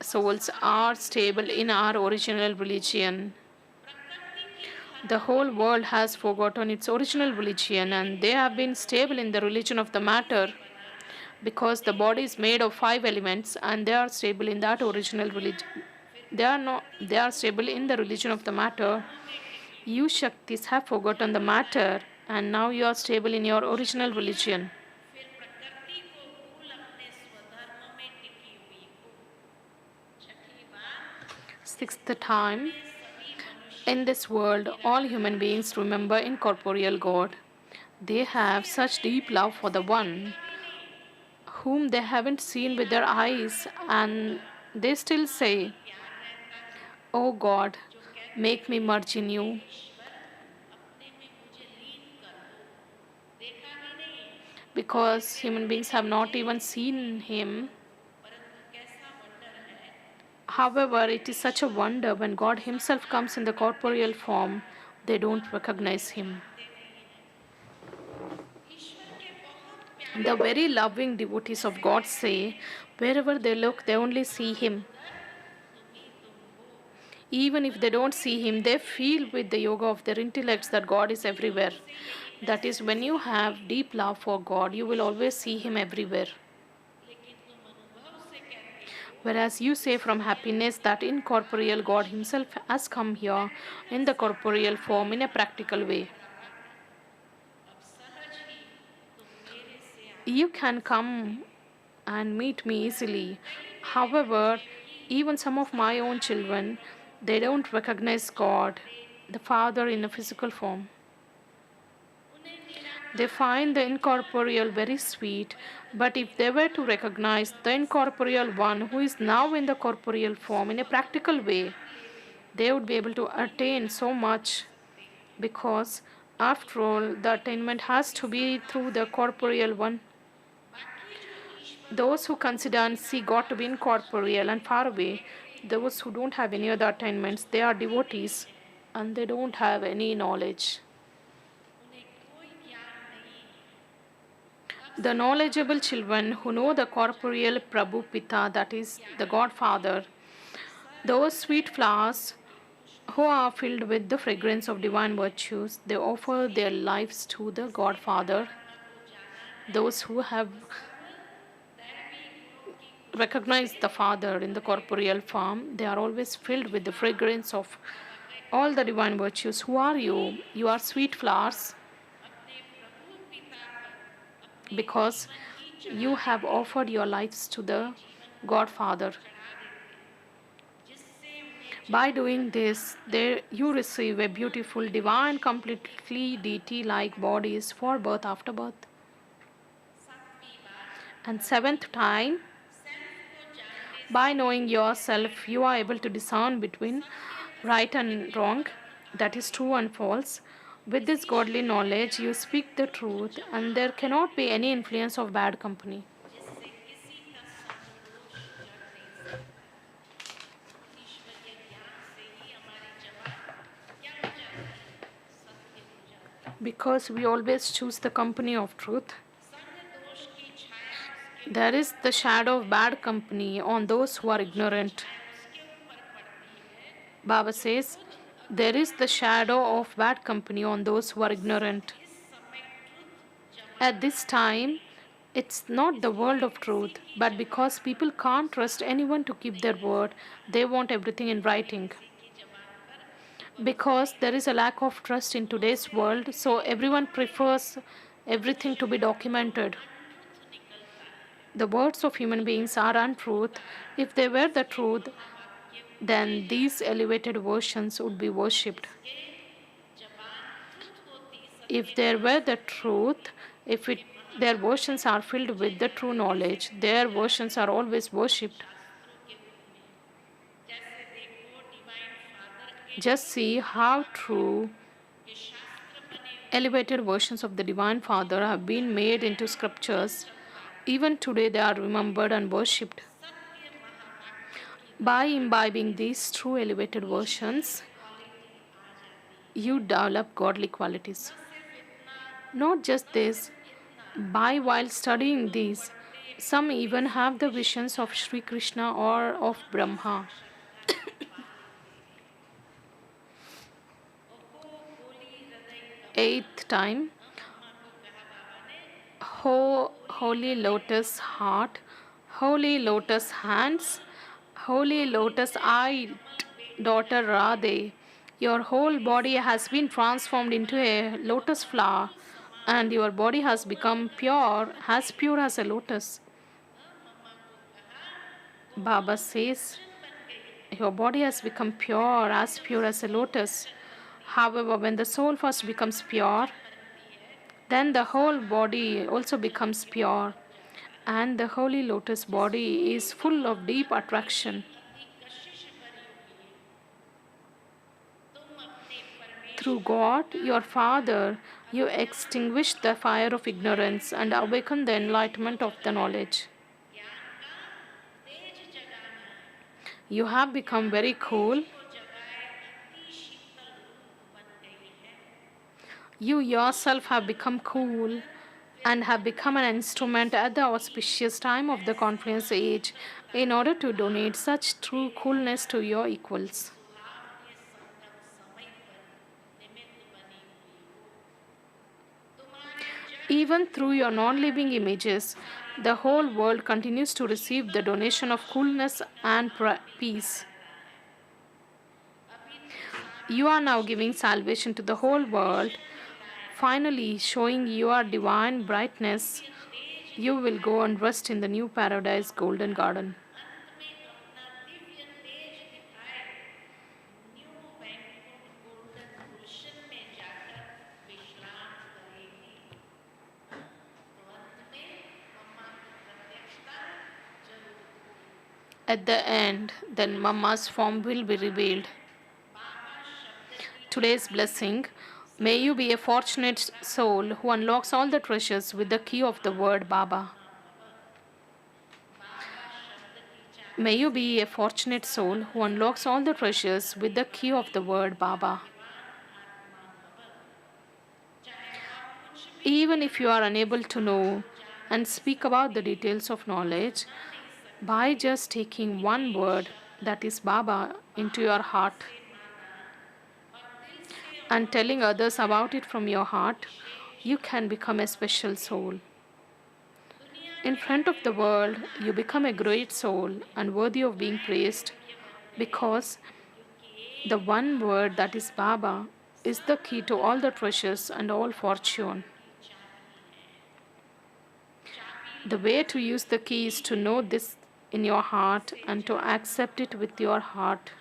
souls are stable in our original religion. The whole world has forgotten its original religion and they have been stable in the religion of the matter because the body is made of 5 elements and they are stable in that original religion. They are stable in the religion of the matter. You Shaktis have forgotten the matter and now you are stable in your original religion. Sixth time. In this world, all human beings remember incorporeal God. They have such deep love for the one whom they haven't seen with their eyes, and they still say, "Oh God, make me merge in you." Because human beings have not even seen him. However, it is such a wonder when God Himself comes in the corporeal form, they don't recognize Him. The very loving devotees of God say, wherever they look, they only see Him. Even if they don't see Him, they feel with the yoga of their intellects that God is everywhere. That is, when you have deep love for God, you will always see Him everywhere. Whereas you say from happiness that incorporeal God Himself has come here in the corporeal form in a practical way. You can come and meet me easily. However, even some of my own children, they don't recognize God, the Father in a physical form. They find the incorporeal very sweet, but if they were to recognize the incorporeal one who is now in the corporeal form in a practical way, they would be able to attain so much because, after all, the attainment has to be through the corporeal one. Those who consider and see God to be incorporeal and far away, those who don't have any other attainments, they are devotees and they don't have any knowledge. The knowledgeable children who know the corporeal Prabhu Pita, that is the Godfather, those sweet flowers who are filled with the fragrance of divine virtues, they offer their lives to the Godfather. Those who have recognized the Father in the corporeal form, they are always filled with the fragrance of all the divine virtues. Who are you? You are sweet flowers because you have offered your lives to the Godfather. By doing this, you receive a beautiful, divine, completely deity-like bodies for birth after birth. And seventh time, by knowing yourself, you are able to discern between right and wrong, that is true and false. With this godly knowledge, you speak the truth, and there cannot be any influence of bad company. Because we always choose the company of truth, there is the shadow of bad company on those who are ignorant. Baba says, there is the shadow of bad company on those who are ignorant. At this time, It's not the world of truth, but because people can't trust anyone to keep their word, they want everything in writing. Because there is a lack of trust in today's world, so everyone prefers everything to be documented. The words of human beings are untruth. If they were the truth, then these elevated versions would be worshipped. If there were the truth, if it, their versions are filled with the true knowledge, their versions are always worshipped. Just see how true elevated versions of the Divine Father have been made into scriptures. Even today, they are remembered and worshipped. By imbibing these true elevated versions, you develop godly qualities. Not just this, by while studying these, some even have the visions of Sri Krishna or of Brahma. Eighth time, holy lotus heart, holy lotus hands, holy lotus eyed daughter Radhe. Your whole body has been transformed into a lotus flower, and your body has become pure as a lotus. Baba says, your body has become pure as a lotus. However, when the soul first becomes pure, then the whole body also becomes pure, and the holy lotus body is full of deep attraction. Through God, your Father, you extinguish the fire of ignorance and awaken the enlightenment of the knowledge. You have become very cool. You yourself have become cool and have become an instrument at the auspicious time of the confluence age in order to donate such true coolness to your equals. Even through your non-living images, the whole world continues to receive the donation of coolness and peace. You are now giving salvation to the whole world, finally showing your divine brightness. You will go and rest in the new paradise golden garden. At the end, then Mama's form will be revealed. Today's blessing, may you be a fortunate soul who unlocks all the treasures with the key of the word Baba. May you be a fortunate soul who unlocks all the treasures with the key of the word Baba. Even if you are unable to know and speak about the details of knowledge, by just taking one word, that is Baba, into your heart and telling others about it from your heart, you can become a special soul. In front of the world, you become a great soul and worthy of being praised because the one word, that is Baba, is the key to all the treasures and all fortune. The way to use the key is to know this in your heart and to accept it with your heart.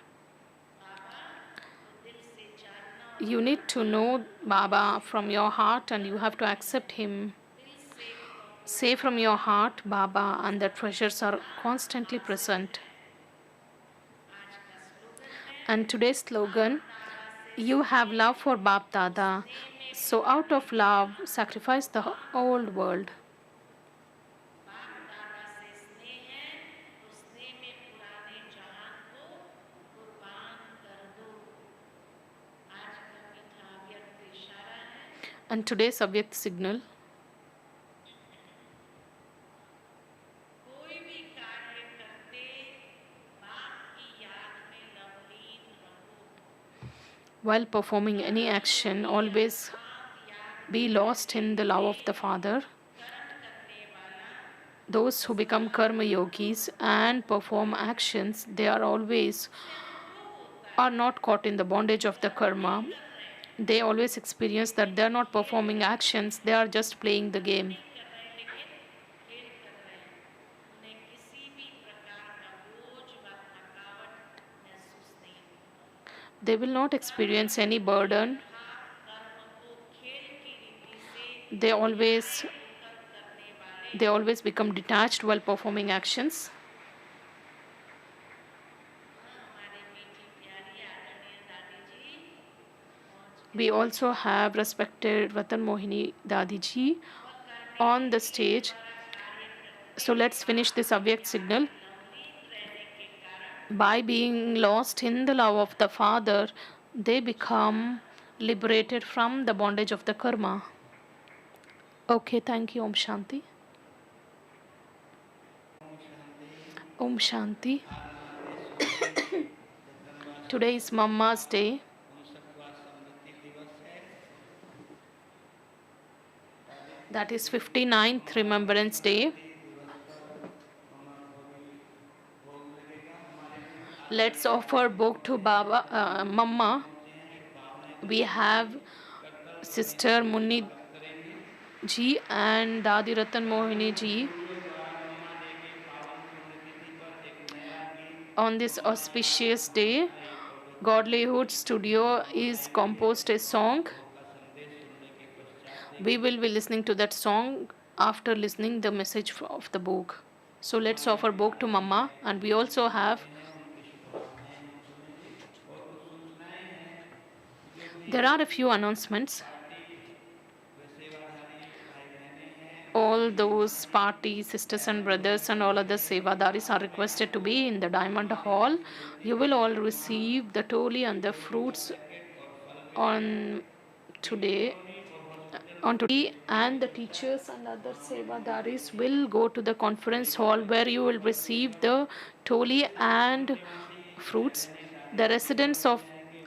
You need to know Baba from your heart and you have to accept him. Say from your heart, Baba, and the treasures are constantly present. And today's slogan, you have love for Bap Dada, so out of love, sacrifice the old world. And today's Avyakt signal, while performing any action, always be lost in the love of the Father. Those who become karma yogis and perform actions, they are not caught in the bondage of the karma. They always experience that they are not performing actions, they are just playing the game. They will not experience any burden. They always they always become detached while performing actions. We also have respected Ratan Mohini Dadiji on the stage. So let's finish this Avyakt signal. By being lost in the love of the Father, they become liberated from the bondage of the karma. Okay, thank you. Om Shanti. Om Shanti. Today is Mama's Day. That is 59th Remembrance Day. Let's offer book to Mama. We have Sister Munni ji and Dadi Ratan Mohini ji. On this auspicious day, Godlyhood Studio is composed a song. We will be listening to that song after listening the message of the book. So let's offer book to Mama, and we also have. There are a few announcements. All those party sisters and brothers and all other sevadaris are requested to be in the Diamond Hall. You will all receive the toli and the fruits on today. And the teachers and other sevadaris will go to the conference hall where you will receive the toli and fruits.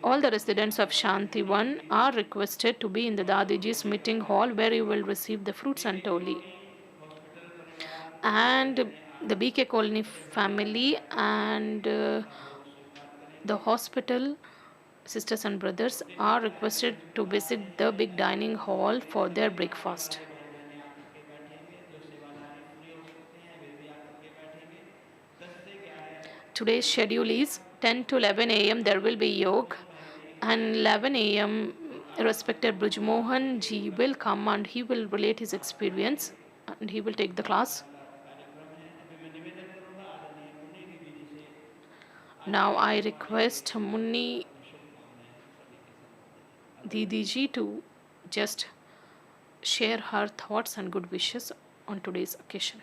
All the residents of Shanti 1 are requested to be in the Dadiji's meeting hall where you will receive the fruits and toli. And the BK Colony family and the hospital sisters and brothers are requested to visit the big dining hall for their breakfast. Today's schedule is 10 to 11 a.m. there will be yoga, and 11 a.m. respected Bruj Mohan ji will come and he will relate his experience and he will take the class. Now I request Munni Didi ji to just share her thoughts and good wishes on today's occasion.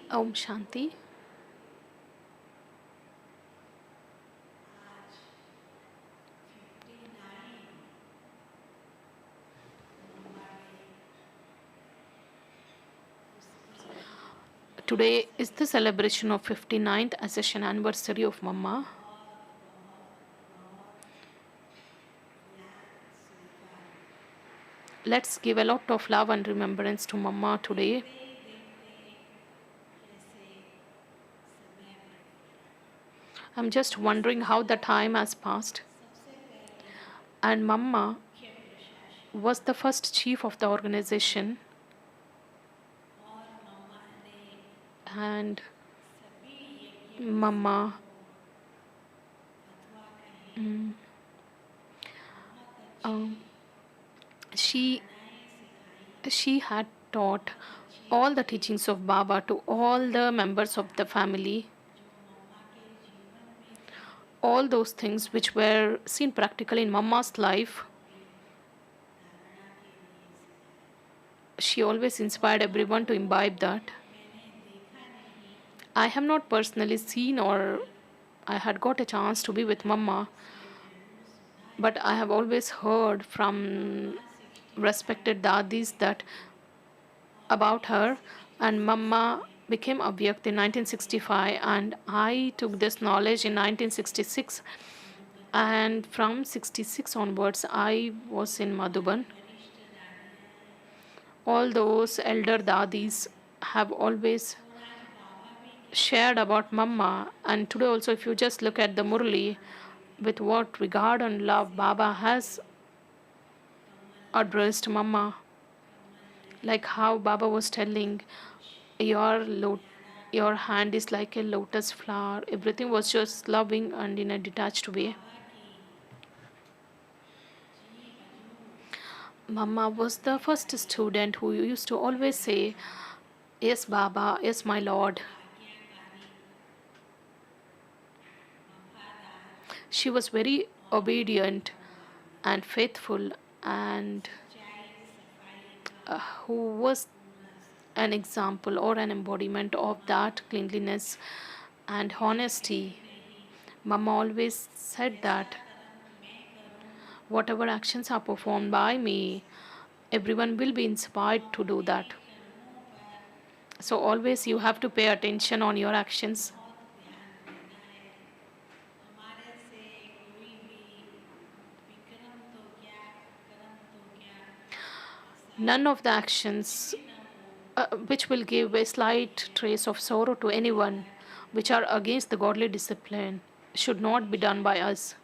Om Shanti. Today is the celebration of 59th accession anniversary of Mama. Let's give a lot of love and remembrance to Mama today. I'm just wondering how the time has passed. And Mama was the first chief of the organization. And Mama she had taught all the teachings of Baba to all the members of the family. All those things which were seen practically in Mama's life, she always inspired everyone to imbibe that. I have not personally seen or I had got a chance to be with Mama, but I have always heard from respected dadis that about her, and Mama became Abhyakt in 1965, and I took this knowledge in 1966, and from 66 onwards I was in Madhuban. All those elder dadis have always shared about Mama, and today also if you just look at the Murli, with what regard and love Baba has addressed Mama, like how Baba was telling, your your hand is like a lotus flower. Everything was just loving and in a detached way. Mama was the first student who used to always say, "Yes, Baba, yes, my Lord." She was very obedient and faithful, and who was an example or an embodiment of that cleanliness and honesty. Mama always said that whatever actions are performed by me, everyone will be inspired to do that. So always you have to pay attention on your actions. None of the actions which will give a slight trace of sorrow to anyone, which are against the godly discipline, should not be done by us.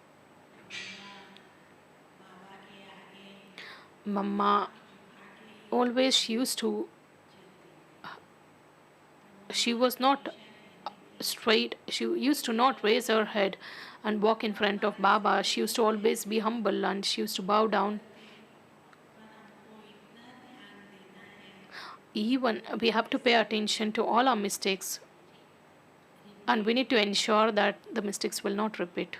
Mama always she was not straight. She used to not raise her head and walk in front of Baba. She used to always be humble and she used to bow down. Even we have to pay attention to all our mistakes, and we need to ensure that the mistakes will not repeat.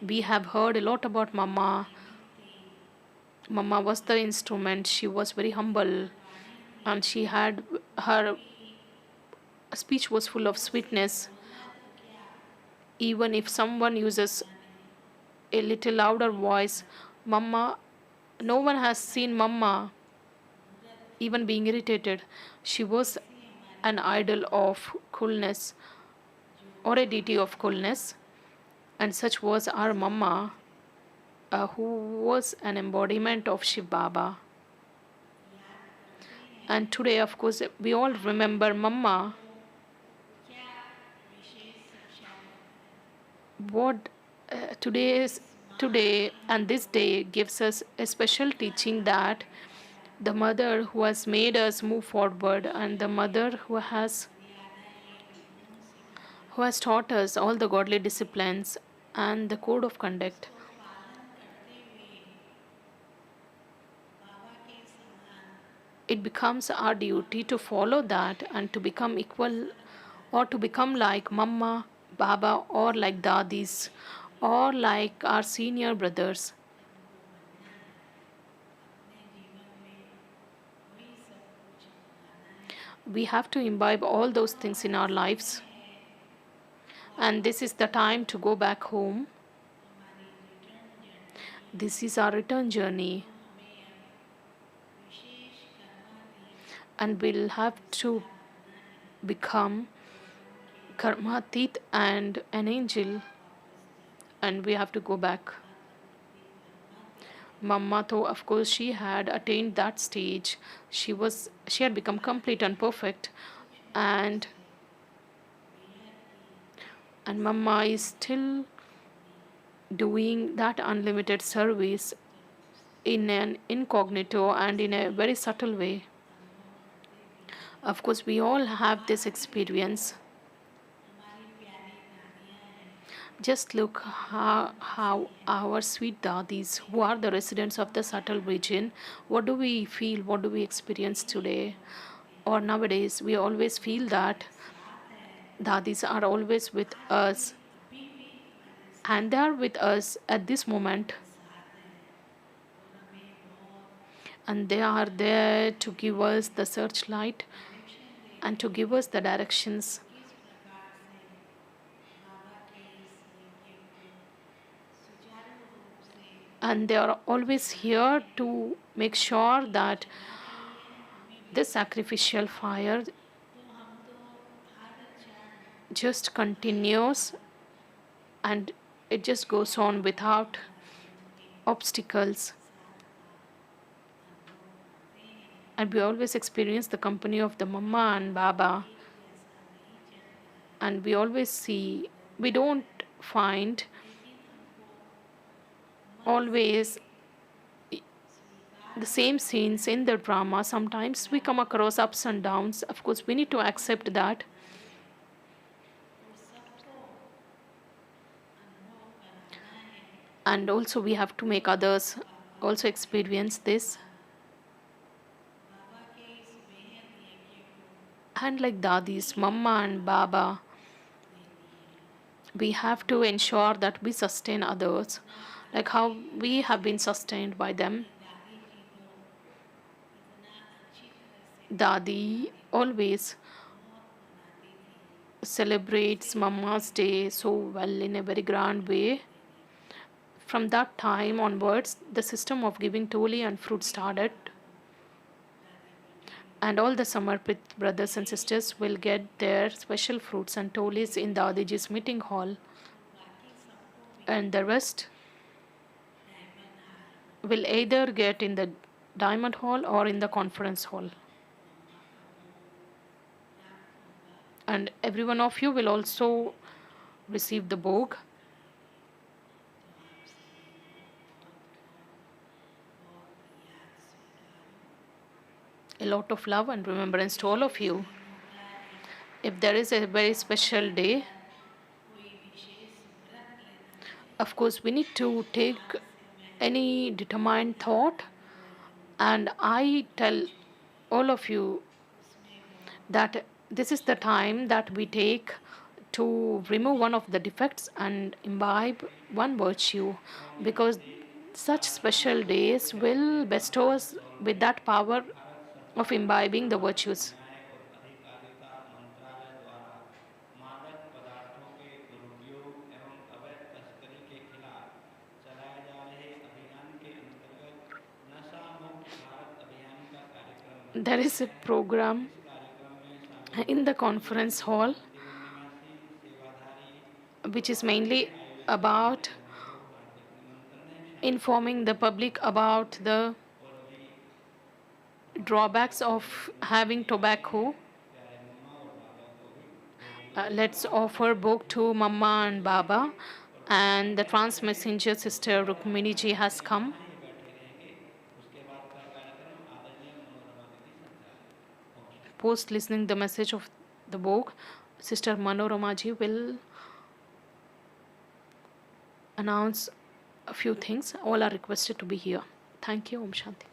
We have heard a lot about Mama. Mama was the instrument. She was very humble, and she had her speech was full of sweetness. Even if someone uses a little louder voice, Mama, no one has seen Mama even being irritated. She was an idol of coolness or a deity of coolness, and such was our Mama, who was an embodiment of Shiv Baba. And today, of course, we all remember Mama. What today and this day gives us a special teaching that the mother who has made us move forward, and the mother who has taught us all the godly disciplines and the code of conduct. It becomes our duty to follow that and to become equal, or to become like Mama, Baba, or like Dadis, or like our senior brothers. We have to imbibe all those things in our lives, and this is the time to go back home. This is our return journey, and we'll have to become karmatit and an angel, and we have to go back. Mama, though, of course, she had attained that stage. She had become complete and perfect, and Mama is still doing that unlimited service in an incognito and in a very subtle way. Of course, we all have this experience. Just look how our sweet dadis, who are the residents of the subtle region, what do we feel, what do we experience today? Or nowadays, we always feel that dadis are always with us, and they are with us at this moment, and they are there to give us the searchlight and to give us the directions. and they are always here to make sure that this sacrificial fire just continues and it just goes on without obstacles. And we always experience the company of the Mama and Baba, and we always see, we don't find always the same scenes in the drama. Sometimes we come across ups and downs. Of course, we need to accept that. And also, we have to make others also experience this. And like Dadis, Mama, and Baba, we have to ensure that we sustain others, like how we have been sustained by them. Dadi always celebrates Mama's Day so well in a very grand way. From that time onwards, the system of giving toli and fruit started, and all the Samarpit brothers and sisters will get their special fruits and tolis in Dadiji's meeting hall, and the rest will either get in the diamond hall or in the conference hall. And every one of you will also receive the bhog. A lot of love and remembrance to all of you. If there is a very special day, of course, we need to take any determined thought, and I tell all of you that this is the time that we take to remove one of the defects and imbibe one virtue, because such special days will bestow us with that power of imbibing the virtues. न्याय और अधिकारिता मंत्रालय द्वारा मादक पदार्थों के दुरुपयोग एवं अवैध तस्करी के खिलाफ चलाए जा रहे अभियान के अंतर्गत नशा मुक्त भारत अभियान का कार्यक्रम There बनाया is a है। program इस कार्यक्रम में शामिल in the होने के लिए conference hall जीवन निवासी सेवाधारी which is और mainly IST about माध्यमों को हार्दिक निमंत्रण है। शायद informing the public about the और अभी drawbacks of having tobacco. प्यारे मम्मा और बाबा को भी भोग Let's offer book to Mama and Baba, and the trans messenger sister Rukmini ji has come. ही बैठे रहेंगे। उसके बाद का कार्यक्रम आदरणीय मनोरमा दीदी संचालित होंगी। Post listening the message of the book, Sister Manorama ji will announce a few things. All are requested to be here. Thank you. Om Shanti.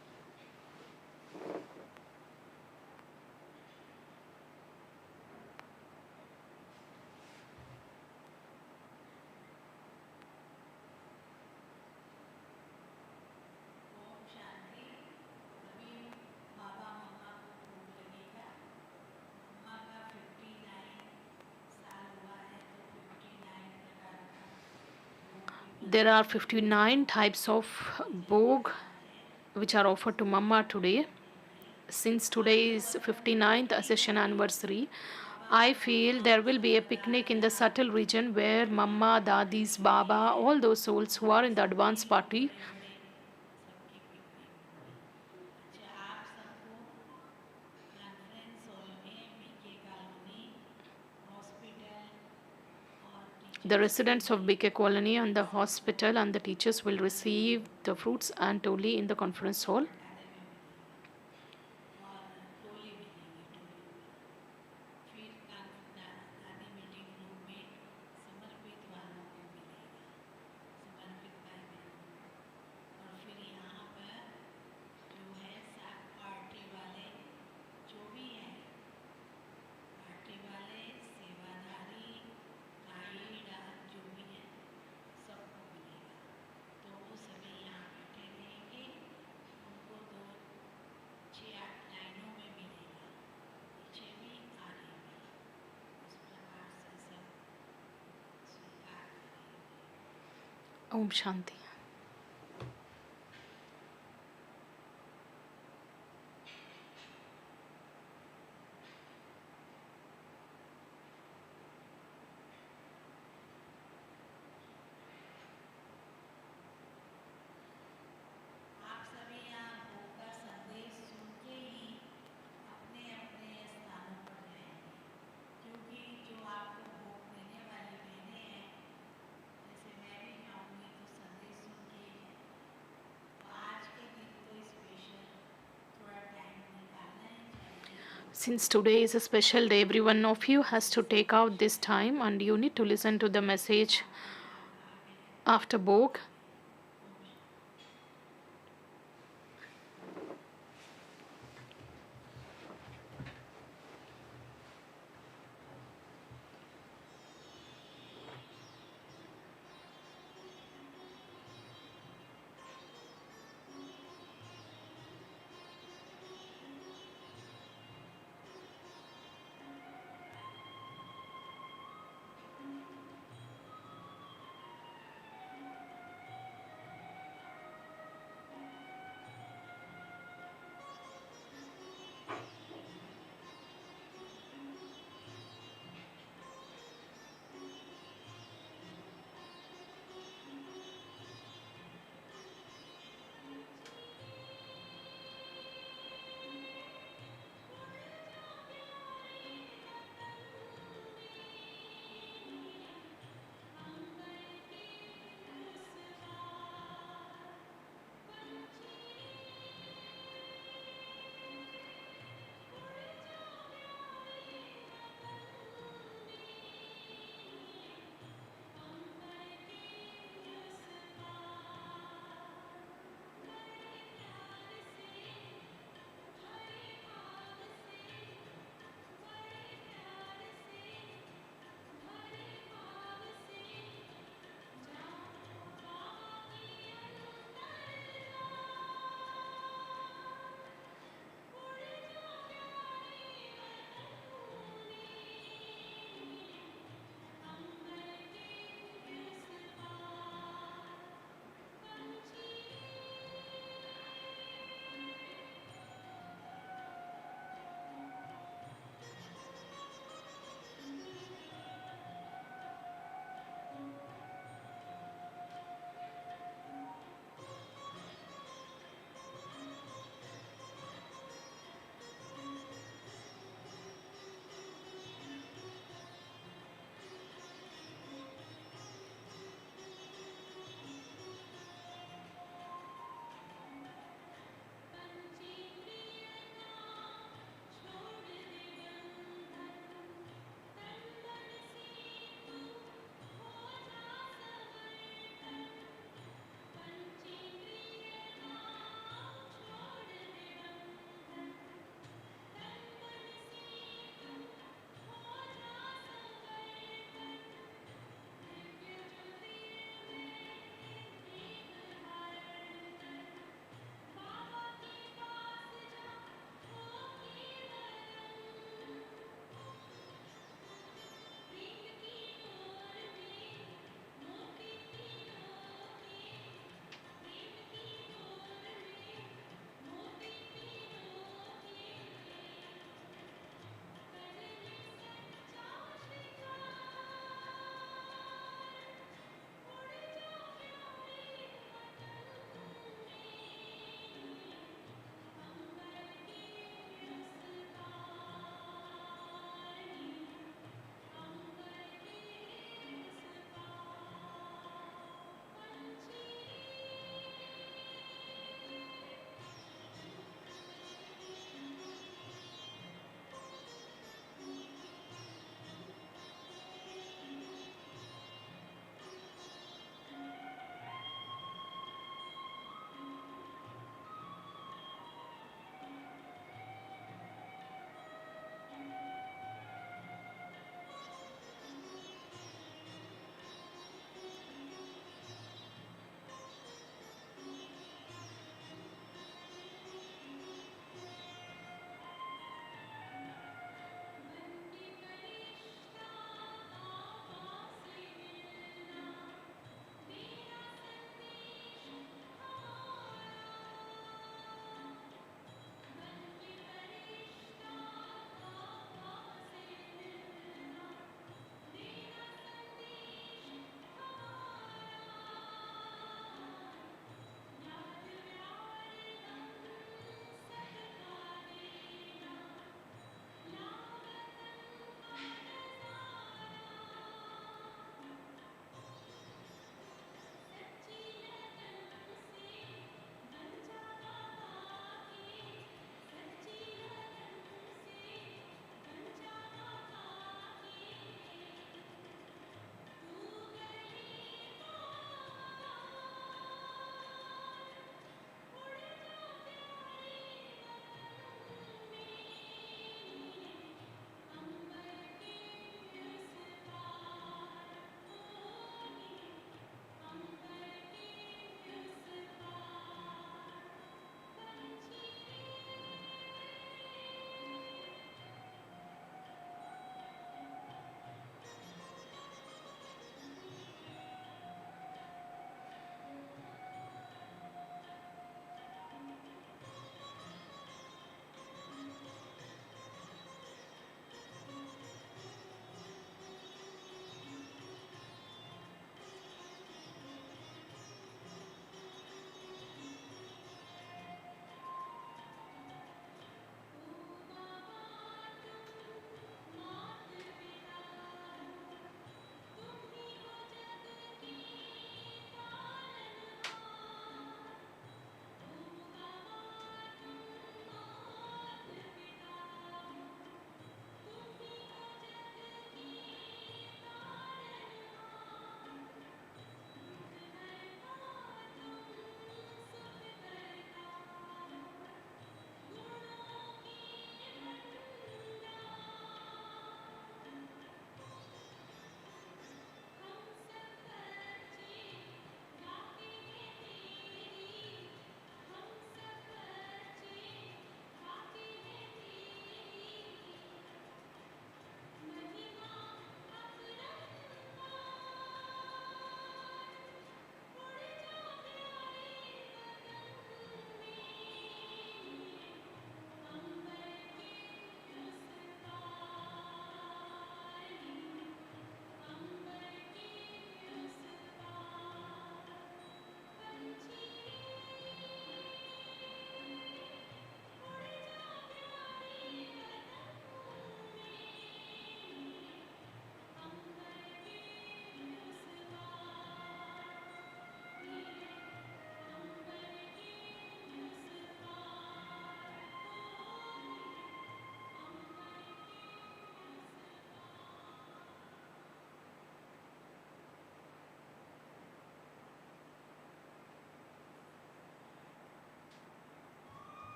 There are 59 types of bhog which are offered to Mama today. Since today is 59th accession anniversary, I feel there will be a picnic in the subtle region where Mama, Dadis, Baba, all those souls who are in the advance party the residents of BK Colony and the hospital and the teachers will receive the fruits and toli in the conference hall. Om Shanti. Since today is a special day, every one of you has to take out this time and you need to listen to the message after book.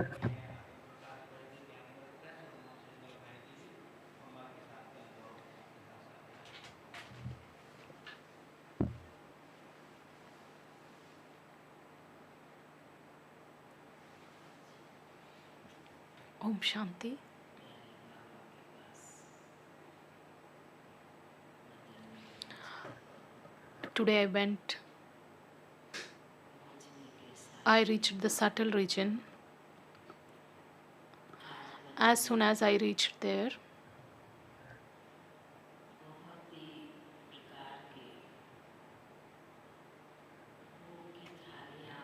प्रकाश भाई जी क्या लगता है Sonu single भाई जी भी मम्मा के साथ का अनुभव बता सकते हैं। Om Shanti. प्यारे बाबा के पास मदन में पहुंचे, Today I went, पहुंचने के I साथ ही reached the subtle region. आज As मदन soon as में I reached there, बहुत ही प्रकार के भोग की थालियाँ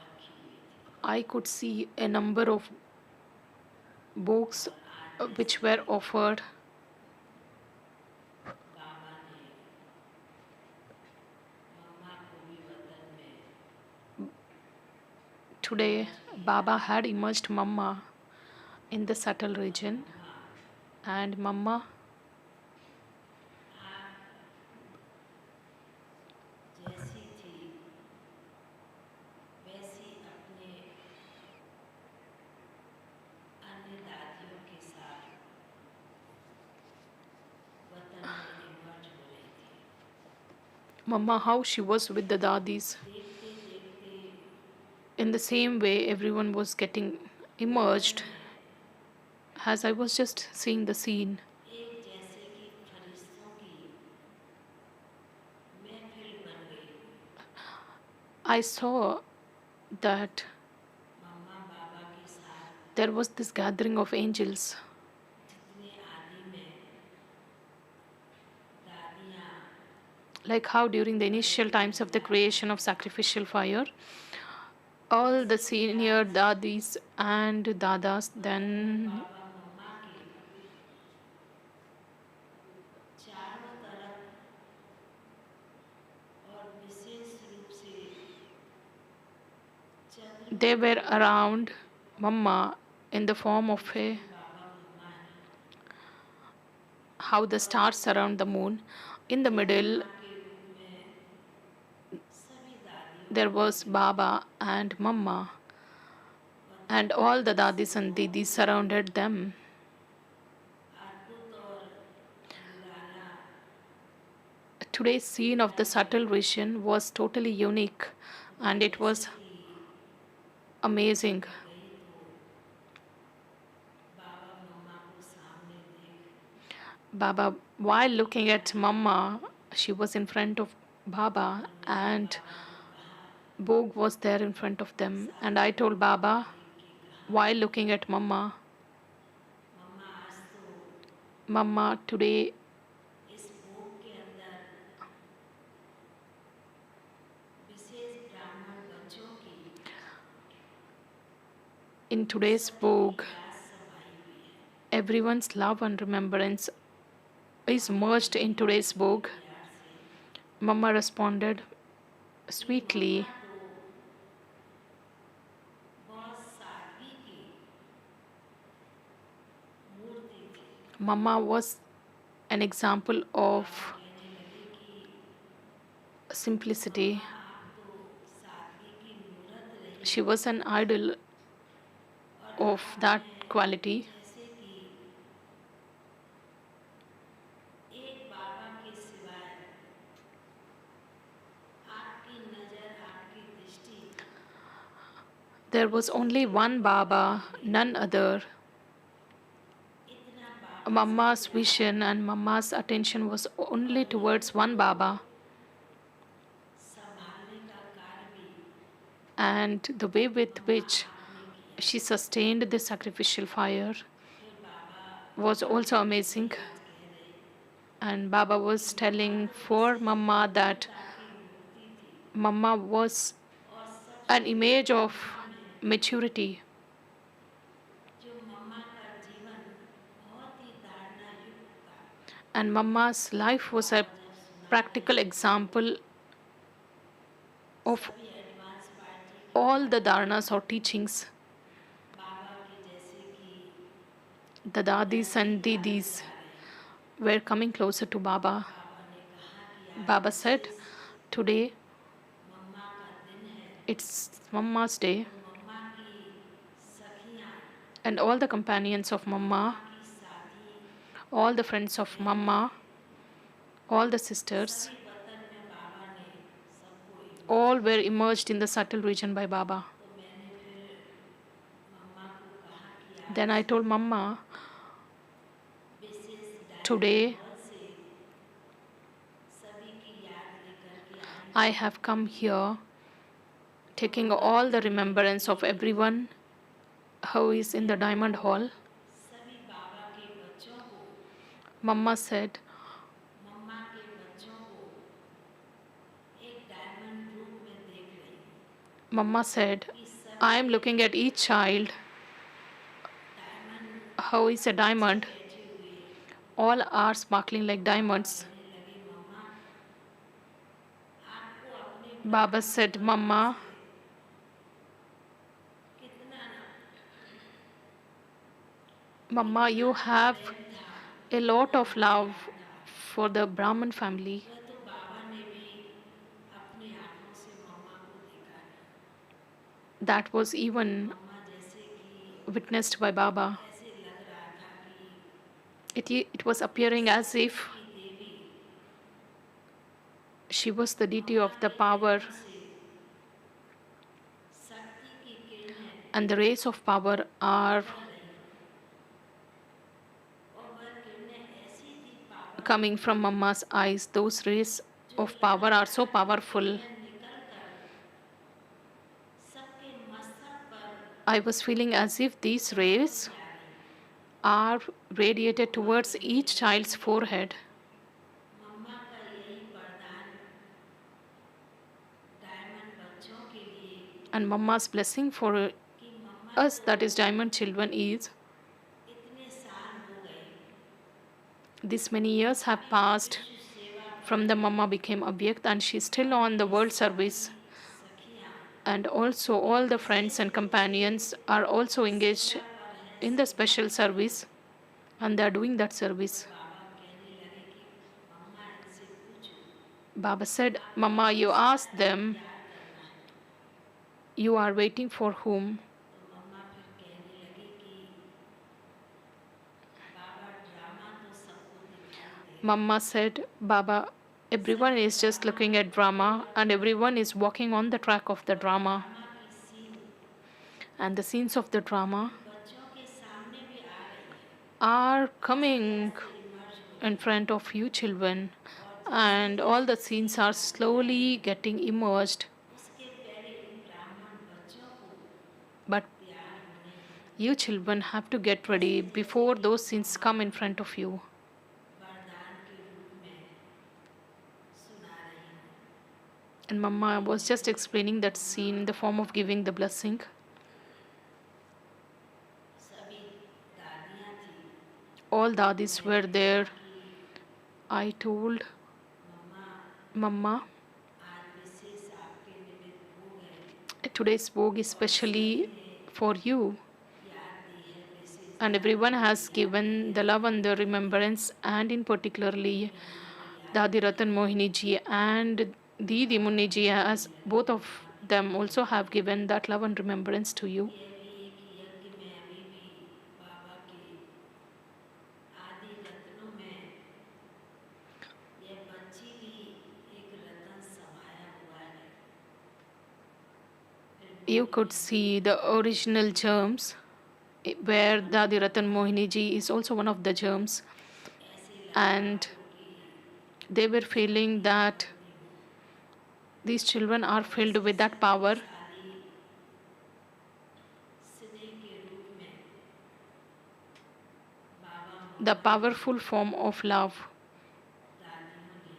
रखी हुई थी I could see a number of books और आज which जैसे were कि offered. बाबा ने मम्मा को भी वतन में Today, इमर्ज किया Baba had immersed Mama in the subtle और region, मम्मा and Mama, आप जैसी थी वैसी अपने अन्य दादियों के साथ वतन में इमर्ज हो रही थी Mama, how she was with the dadis. देखते देखते In the same way, everyone was getting वतन immersed में as I was just seeing the scene. एक जैसे कि फरिश्तों की महफिल बन गई I saw that मम्मा बाबा के साथ there was this gathering of angels, जितने आदि में दादियाँ like how during the initial times of the creation of sacrificial fire, all the जैसे कि senior आज dadis and dadas वतन में then बाबा मम्मा के चारों तरफ और विशेष रूप से they चंद्रमा were के around Mama in the form of जो a कि बाबा मम्मा है how the और stars surround the moon. In the middle, चंद्रमा के रूप में सभी दादियों there को was देखती थी Baba and Mama, वतन and में all the इस dadis and भोग didis की surrounded them. अद्भुत और निराला Today's scene of the घटना थी subtle vision was totally unique मैं and it जैसे was कि वतन amazing. में गई तो बाबा मम्मा को सामने देख Baba, while looking क्या at Mama, she was in front of Baba उन्होंने and बाबा को कहा Bog was there in front of them. And I साक्षात told बाबा Baba, देख के कहा while looking at Mama, मम्मा आज तो Mama, today इस भोग के अंदर विशेष ब्राह्मण बच्चों की in today's सबकी Bog, याद समाई हुई है everyone's love and remembrance is mamma merged बोली in today's बड़े Bog. प्यार से Mama responded कि मम्मा sweetly. तो बहुत सादगी की मूर्ति थी Mama was an example Baba of कहने लगे कि simplicity. मम्मा आप तो सादगी की मूर्त रही She was an idol और of that आपने quality. जैसे कि एक बाबा के सिवाय आपकी नज़र आपकी दृष्टि There was only one Baba, none other. इतना बाबा से Mama's प्यार vision and Mama's attention was और only वतन towards one को Baba. संभालने का कार्य भी And the way with mamma which आपने किया she sustained the sacrificial fire फिर बाबा was मम्मा also को amazing. यही बात कह रहे And Baba कि was मम्मा telling तो for विशेष Mama that ब्राह्मणता की मूर्ति थी Mama was और सच an में image of मम्मा ने maturity. जो मम्मा का जीवन बहुत ही धारणा युक्त था And Mama's life was a बाबा जब सुना practical रहे example of सभी एडवांस पार्टी की all the दादियाँ dharnas or teachings. बाबा के जैसे कि The dadis and नज़दीक आते didis जा रहे हैं were coming closer to Baba. बाबा ने कहा कि आज Baba said, विशेष today मम्मा का दिन है it's Mama's day. तो मम्मा की and all the companions of Mama, की साथी all the friends of Mama, all the sisters, सभी वतन में बाबा ने सबको इमर्ज all किया। were immersed in the subtle region by Baba. तो मैंने फिर मम्मा को कहा कि Then आज I told Mama, विशेष डायमंड today हॉल से सभी की याद लेकर के आई I हूँ। have come here तो taking मम्मा all the कहने remembrance of लगी, everyone who is in the diamond hall. सभी बाबा के बच्चों को Mama said, मम्मा के बच्चों को एक डायमंड रूप में देख रही हूँ Mama said, कि I am सभी looking at each child diamond who is a नीचे diamond. बैठे हुए। All are sparkling like Baba diamonds. कहने लगे मम्मा आपको अपने Baba ब्राह्मण said, बनने Mama, से कितना Mama, you have प्रेम था, a lot of कितना love प्यार था। for the Brahmin family. वह तो बाबा ने भी अपनी आंखों से मम्मा को देखा है। That was even मम्मा जैसे कि witnessed by Baba. ऐसे लग रहा था कि It was appearing as if की देवी she was the deity mamma of the के power, किरणों से शक्ति की किरणें and the rays of power are निकल रही और वह किरणें ऐसी थी power coming from Mama's eyes. Those rays जो of power लगा are so powerful. किरणें निकल कर सबके मस्तक पर I was feeling as if these rays जा रही। are radiated towards each child's forehead. मम्मा का यही वरदान डायमंड बच्चों के लिए And Mama's blessing for कि मम्मा us, that is diamond children, is इतने साल हो गए this many years have passed विश्व सेवा from the Mama became Abhyakt, and she's still on the world service. सखियाँ And also all the friends and companions are also engaged in the special service, and they are doing that service. बाबा कहने लगे कि मम्मा इनसे पूछो Baba said, Mama, you asked them, याद करना है। you are waiting for whom? तो मम्मा फिर कहने लगी कि बाबा ड्रामा तो सबको दिखाई दे Mama said, Baba, everyone is just looking at drama, and everyone is walking on the track of the drama. Drama की scene And the scenes of the drama बच्चों के सामने भी आ रही है are coming इमर्ज हो in front of you children, and all the scenes are slowly getting immersed. उसके पहले इन ब्राह्मण बच्चों को But तैयार होने you children have to get ready before those scenes come in front of you. वरदान के रूप में सुना रही हूँ। And Mama was just explaining that scene in the form of giving the blessing. सभी दादियाँ थी All dadis were there. कि I told मम्मा Mama, आज विशेष आपके निमित्त भोग है today's vogue is specially for you. याद दी है विशेष And everyone has given the love and the remembrance, and in particularly Dadi Ratan Mohini ji and Didi Munni ji, as both of them also have given that love and remembrance to you. ये भी एक यज्ञ में अभी भी बाबा के आदि रत्नों में ये बच्ची भी एक रत्न समाया हुआ है। फिर You could see the original germs, where Dadi Ratan Mohini ji is also one of the germs, ऐसे and they were feeling that these children are filled with that power, शादी स्नेह के रूप में बाबा the powerful form of love. दादियों ने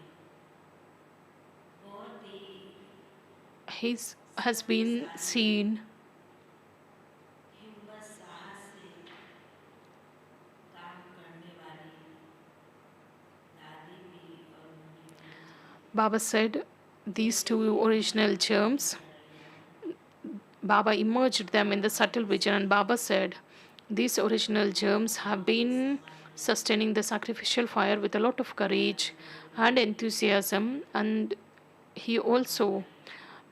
बहुत ही Has been seen हिम्मत साहस से काम करने वाली दादी भी और मम्मी भी Baba said these two original germs, Baba emerged them in the subtle vision, and Baba said these original germs have been sustaining the sacrificial fire with a lot of courage and enthusiasm, and he also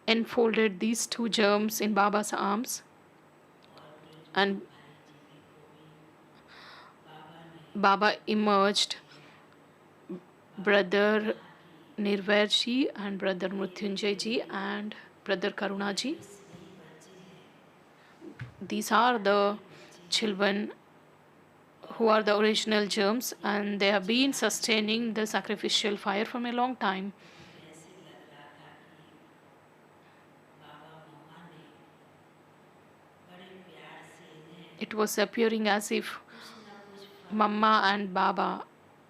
enfolded these two germs in Baba's arms, and Baba emerged, brother Nirvairji and brother Mrityunjayji and brother Karunaji. These are the children who are the original germs, and they have been sustaining the sacrificial fire from a long time. ऐसे लग रहा था कि बाबा मम्मा ने बड़े प्यार से इन्हें It was appearing as if कुछ न कुछ Mama and Baba,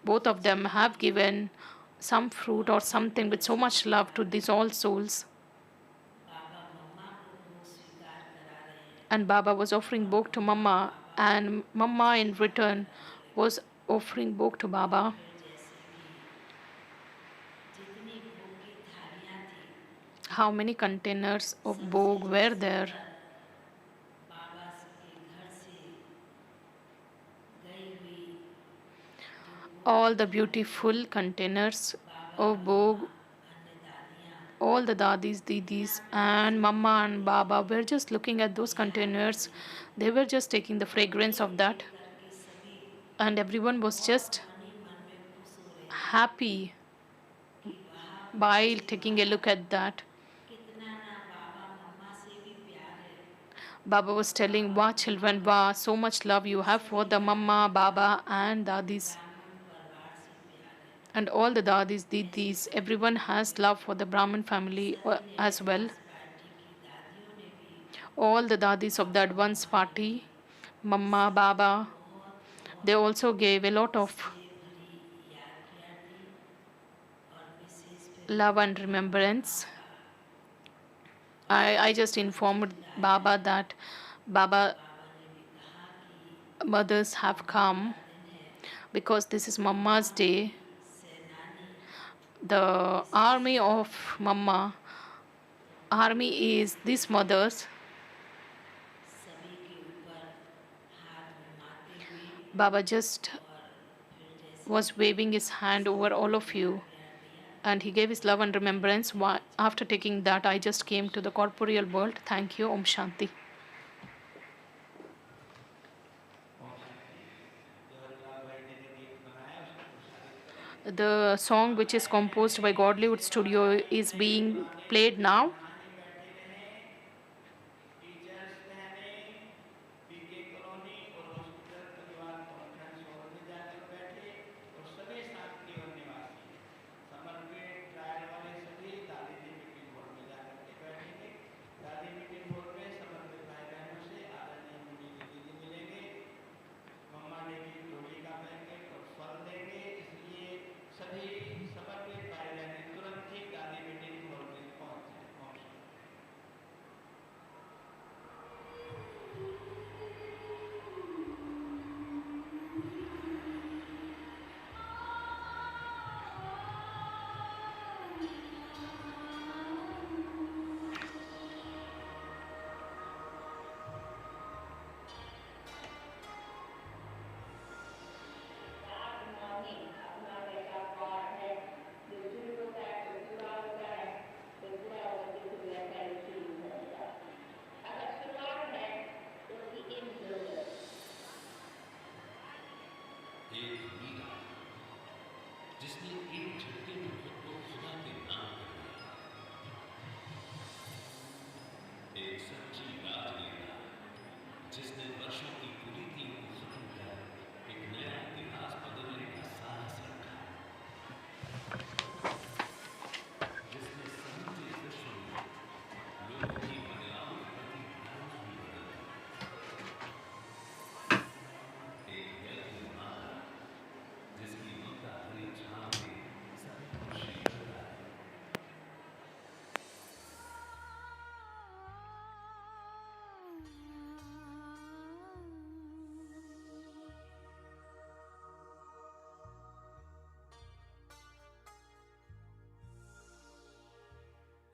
both of them, have given some fruit or something with so much love to these all souls. बाबा मम्मा को भोग स्वीकार करा रहे हैं And Baba was offering bhog to Mama, and Mama in return was offering bhog to Baba. फिर जैसे कि जितनी भोग की थालियाँ थी How many containers of bhog were there? बाबा के घर से गई हुई जो All the beautiful containers of bhog, अन्य दादियाँ all the dadis, didis, and Mama and Baba were just looking at those containers. They were just taking the fragrance of that, करके सभी and everyone was just मन ही मन में खुश हो रहे happy कि वहाँ while taking a look at that. कितना ना बाबा मम्मा से भी प्यार है Baba was telling, wow, children, wow, so much love you have for the Mama, Baba, and Dadis. ब्राह्मण परिवार से प्यार है And all the Dadis, Didis, everyone has love for the Brahmin family as well. Party की दादियों ने भी All the Dadis of the advance party, Mama, Baba, they also gave a lot of भरी याद प्यार दी और विशेष फिर love and remembrance. I just informed Baba that Baba mothers have come because this is Mama's day. The army of Mama, army is these mothers. सभी के ऊपर हाथ घुमाते हुए Baba just फिर जैसे was waving his hand over all of you, and he gave his love and remembrance. After taking that, I just came to the corporeal world. Thank you. Om Shanti. The song which is composed by Godlywood Studio is being played now. Teachers बहने पीके colony और hospital परिवार conference hall में जाकर बैठे और सभी शांति और निवासी समर्पित ट्रायल वाले सभी दादी जी मीटिंग हॉल में जाकर के बैठेंगे। दादी मीटिंग हॉल में समर्पित भाई बहनों से आदरणीय मुनि दीदी मिलेंगे। मम्मा ने की टोली का पैकेट और फल देंगे, इसलिए सभी समर्पित भाई बहनें तुरंत ही दादी मीटिंग हॉल में पहुंच जाए। एक मीरा जिसने एक झटके में खुद को खुदा के नाम कर दिया, एक सच्ची राजनेता जिसने वर्षों की कुरीतियों को खत्म कर एक नया इतिहास बदलने का साहस रखा, जिसने समूचे विश्व में लोगों की महिलाओं के प्रति धारणा ही बदल दी, एक यज्ञ माता जिसकी ममता भरी छांव में सभी को शीतल है।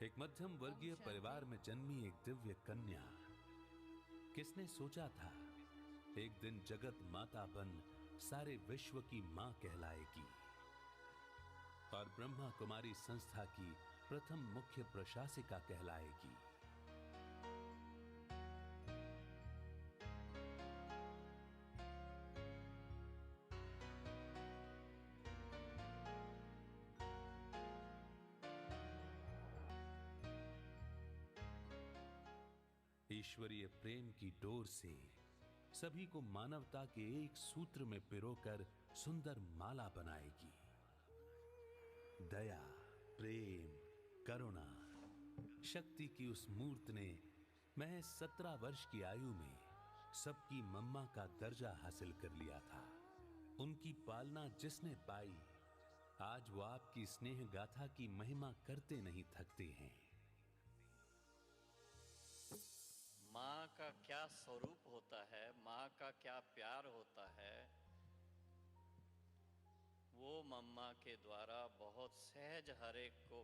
एक मध्यम वर्गीय परिवार में जन्मी एक दिव्य कन्या, किसने सोचा था एक दिन जगत माता बन सारे विश्व की मां कहलाएगी और ब्रह्मा कुमारी संस्था की प्रथम मुख्य प्रशासिका कहलाएगी। ईश्वरीय प्रेम की डोर से सभी को मानवता के एक सूत्र में पिरोकर सुंदर माला बनाएगी। दया, प्रेम, करुणा, शक्ति की उस मूर्त ने महज 17 वर्ष की आयु में सबकी मम्मा का दर्जा हासिल कर लिया था। उनकी पालना जिसने पाई, आज वो आपकी स्नेह गाथा की महिमा करते नहीं थकते हैं। माँ का क्या स्वरूप होता है, माँ का क्या प्यार होता है, वो मम्मा के द्वारा बहुत सहज हर एक को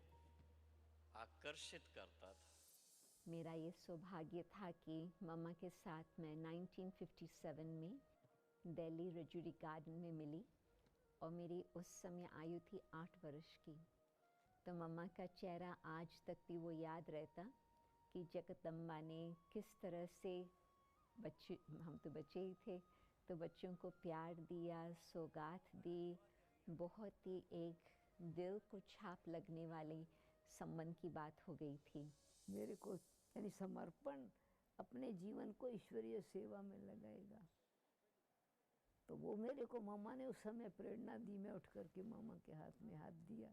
आकर्षित करता था। मेरा ये सौभाग्य था कि मम्मा के साथ मैं 1957 में दिल्ली रजूरी गार्डन में मिली और मेरी उस समय आयु थी 8 वर्ष की। तो मम्मा का चेहरा आज तक भी वो याद रहता कि जगदम्बा ने किस तरह से बच्चे, हम तो बच्चे ही थे, तो बच्चों को प्यार दिया, सौगात दी। बहुत ही एक दिल को छाप लगने वाली संबंध की बात हो गई थी। मेरे को यानी समर्पण, अपने जीवन को ईश्वरीय सेवा में लगाएगा, तो वो मेरे को मामा ने उस समय प्रेरणा दी। मैं उठ कर के मामा के हाथ में हाथ दिया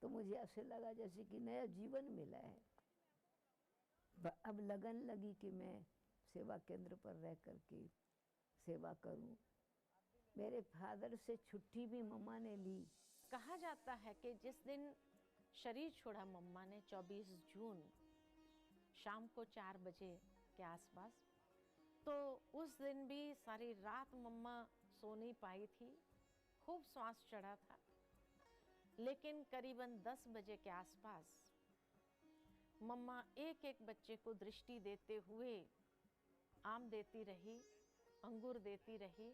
तो मुझे ऐसे लगा जैसे कि नया जीवन मिला है। अब लगन लगी कि मैं सेवा केंद्र पर रह कर के सेवा करूं। मेरे फादर से छुट्टी भी मम्मा ने ली। कहा जाता है कि जिस दिन शरीर छोड़ा मम्मा ने 24 जून शाम को 4 बजे के आसपास, तो उस दिन भी सारी रात मम्मा सो नहीं पाई थी, खूब श्वास चढ़ा था। लेकिन करीबन 10 बजे के आसपास मम्मा एक एक बच्चे को दृष्टि देते हुए आम देती रही, अंगूर देती रही,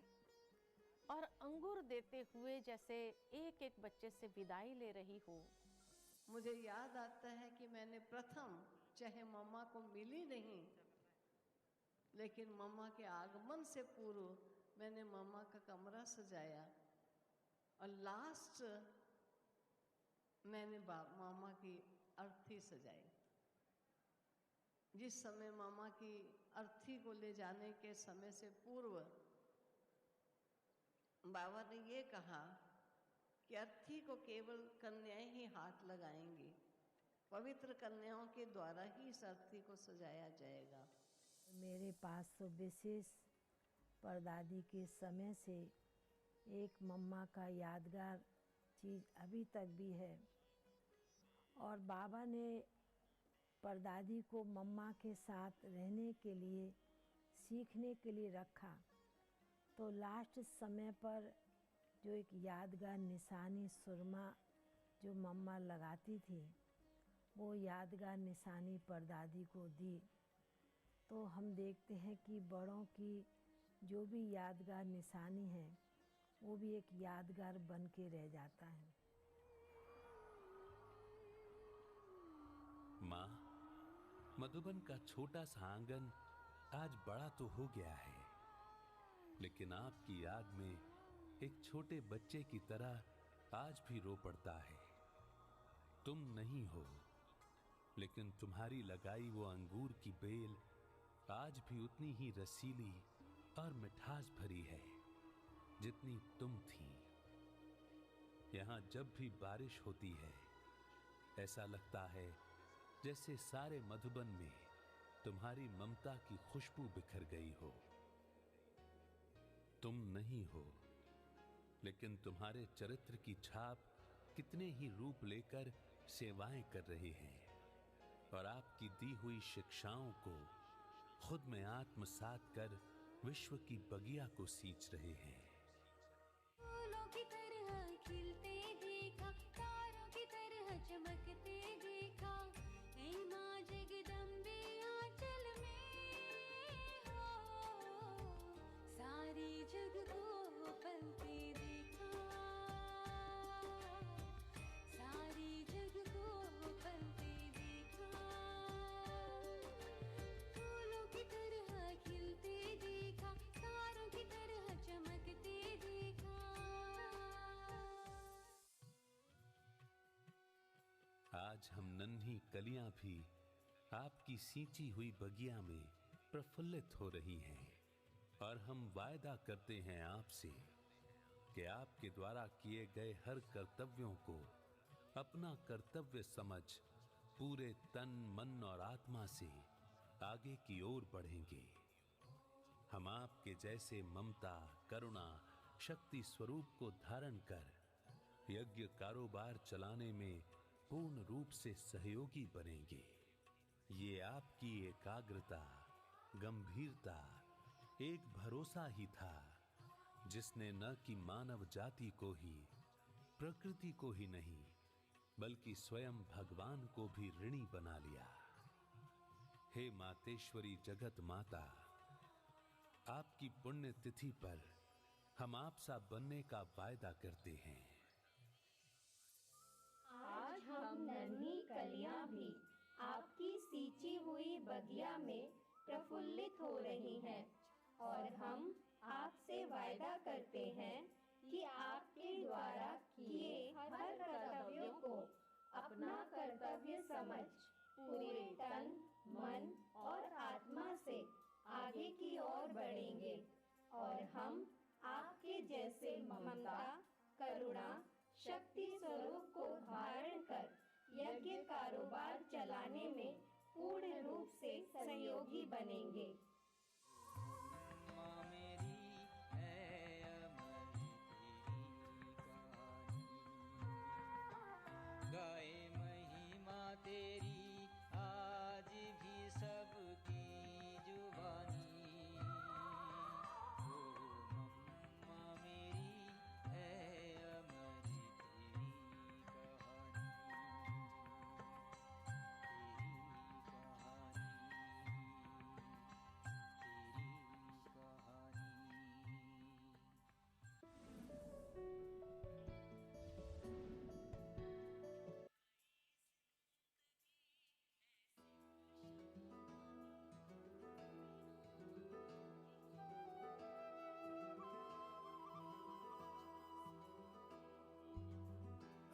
और अंगूर देते हुए जैसे एक एक बच्चे से विदाई ले रही हो। मुझे याद आता है कि मैंने प्रथम, चाहे मम्मा को मिली नहीं, लेकिन मम्मा के आगमन से पूर्व मैंने मम्मा का कमरा सजाया और लास्ट मैंने मामा की अर्थी सजाई। जिस समय मामा की अर्थी को ले जाने के समय से पूर्व बाबा ने ये कहा कि अर्थी को केवल कन्याएं ही हाथ लगाएंगी, पवित्र कन्याओं के द्वारा ही इस अर्थी को सजाया जाएगा। मेरे पास तो विशेष परदादी के समय से एक मम्मा का यादगार चीज़ अभी तक भी है। और बाबा ने परदादी को मम्मा के साथ रहने के लिए, सीखने के लिए रखा। तो लास्ट समय पर जो एक यादगार निशानी सुरमा जो मम्मा लगाती थी, वो यादगार निशानी परदादी को दी। तो हम देखते हैं कि बड़ों की जो भी यादगार निशानी है, वो भी एक यादगार बन के रह जाता है। माँ, मधुबन का छोटा सा आंगन आज बड़ा तो हो गया है, लेकिन आपकी याद में एक छोटे बच्चे की तरह आज भी रो पड़ता है। तुम नहीं हो, लेकिन तुम्हारी लगाई वो अंगूर की बेल आज भी उतनी ही रसीली और मिठास भरी है जितनी तुम थी। यहां जब भी बारिश होती है, ऐसा लगता है जैसे सारे मधुबन में तुम्हारी ममता की खुशबू बिखर गई हो। तुम नहीं हो, लेकिन तुम्हारे चरित्र की छाप कितने ही रूप लेकर सेवाएं कर रहे हैं और आपकी दी हुई शिक्षाओं को खुद में आत्मसात कर विश्व की बगिया को सींच रहे हैं। फूलों की तरह खिलते देखा, तारों की तरह चमकते देखा, ऐ माँ जगदम्बे आंचल में हो, सारी जग को पलते देखा, सारी जग को पलते देखा, फूलों की तरह खिलते देखा, तारों की तरह चमकते देखा। आज हम नन्ही कलियां भी आपकी सींची हुई बगिया में प्रफुल्लित हो रही हैं और हम वायदा करते हैं आपसे कि आपके द्वारा किए गए हर कर्तव्यों को अपना कर्तव्य समझ पूरे तन, मन और आत्मा से आगे की ओर बढ़ेंगे। हम आपके जैसे ममता, करुणा, शक्ति स्वरूप को धारण कर यज्ञ कारोबार चलाने में पूर्ण रूप से सहयोगी बनेंगे। ये आपकी एकाग्रता, गंभीरता, एक भरोसा ही था जिसने न कि मानव जाति को ही, प्रकृति को ही नहीं, बल्कि स्वयं भगवान को भी ऋणी बना लिया। हे मातेश्वरी जगत माता, आपकी पुण्य तिथि पर हम आप सा बनने का वायदा करते हैं। आज हम नन्ही कलियां भी आपकी सींची हुई बगिया में प्रफुल्लित हो रही हैं और हम आपसे वायदा करते हैं कि आपके द्वारा किए हर कर्तव्यों को अपना कर्तव्य समझ पूरे तन, मन और आत्मा से आगे की ओर बढ़ेंगे और हम आपके जैसे ममता, करुणा, शक्ति स्वरूप को धारण कर यज्ञ कारोबार चलाने में पूर्ण रूप से सहयोगी बनेंगे। माँ मेरी है अमर तेरी कहानी, गाए महिमा तेरी आज भी सबकी जुबानी। ओ मम्मा मेरी है अमर तेरी कहानी, तेरी कहानी।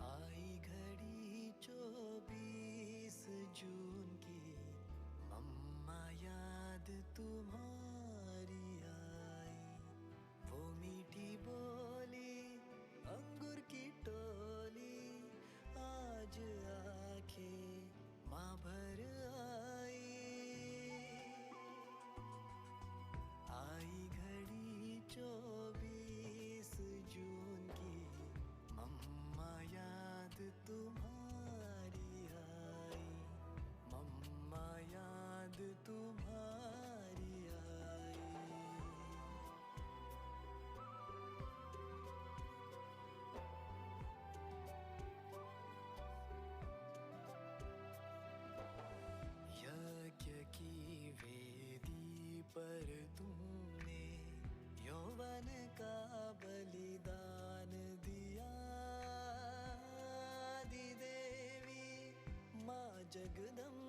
आई घड़ी 24 जून की, मम्मा याद तुम्हारी आई। वो मीठी बोली, अंगूर की टोली, आज आंखें माँ भर आई। आई घड़ी 24 जून की, मम्मा याद तुम्हारी आई। मम्मा याद तुम्हारी आई। यज्ञ की वेदी पर तुमने यौवन का बलिदान दिया। आदि देवी माँ जगदम्बा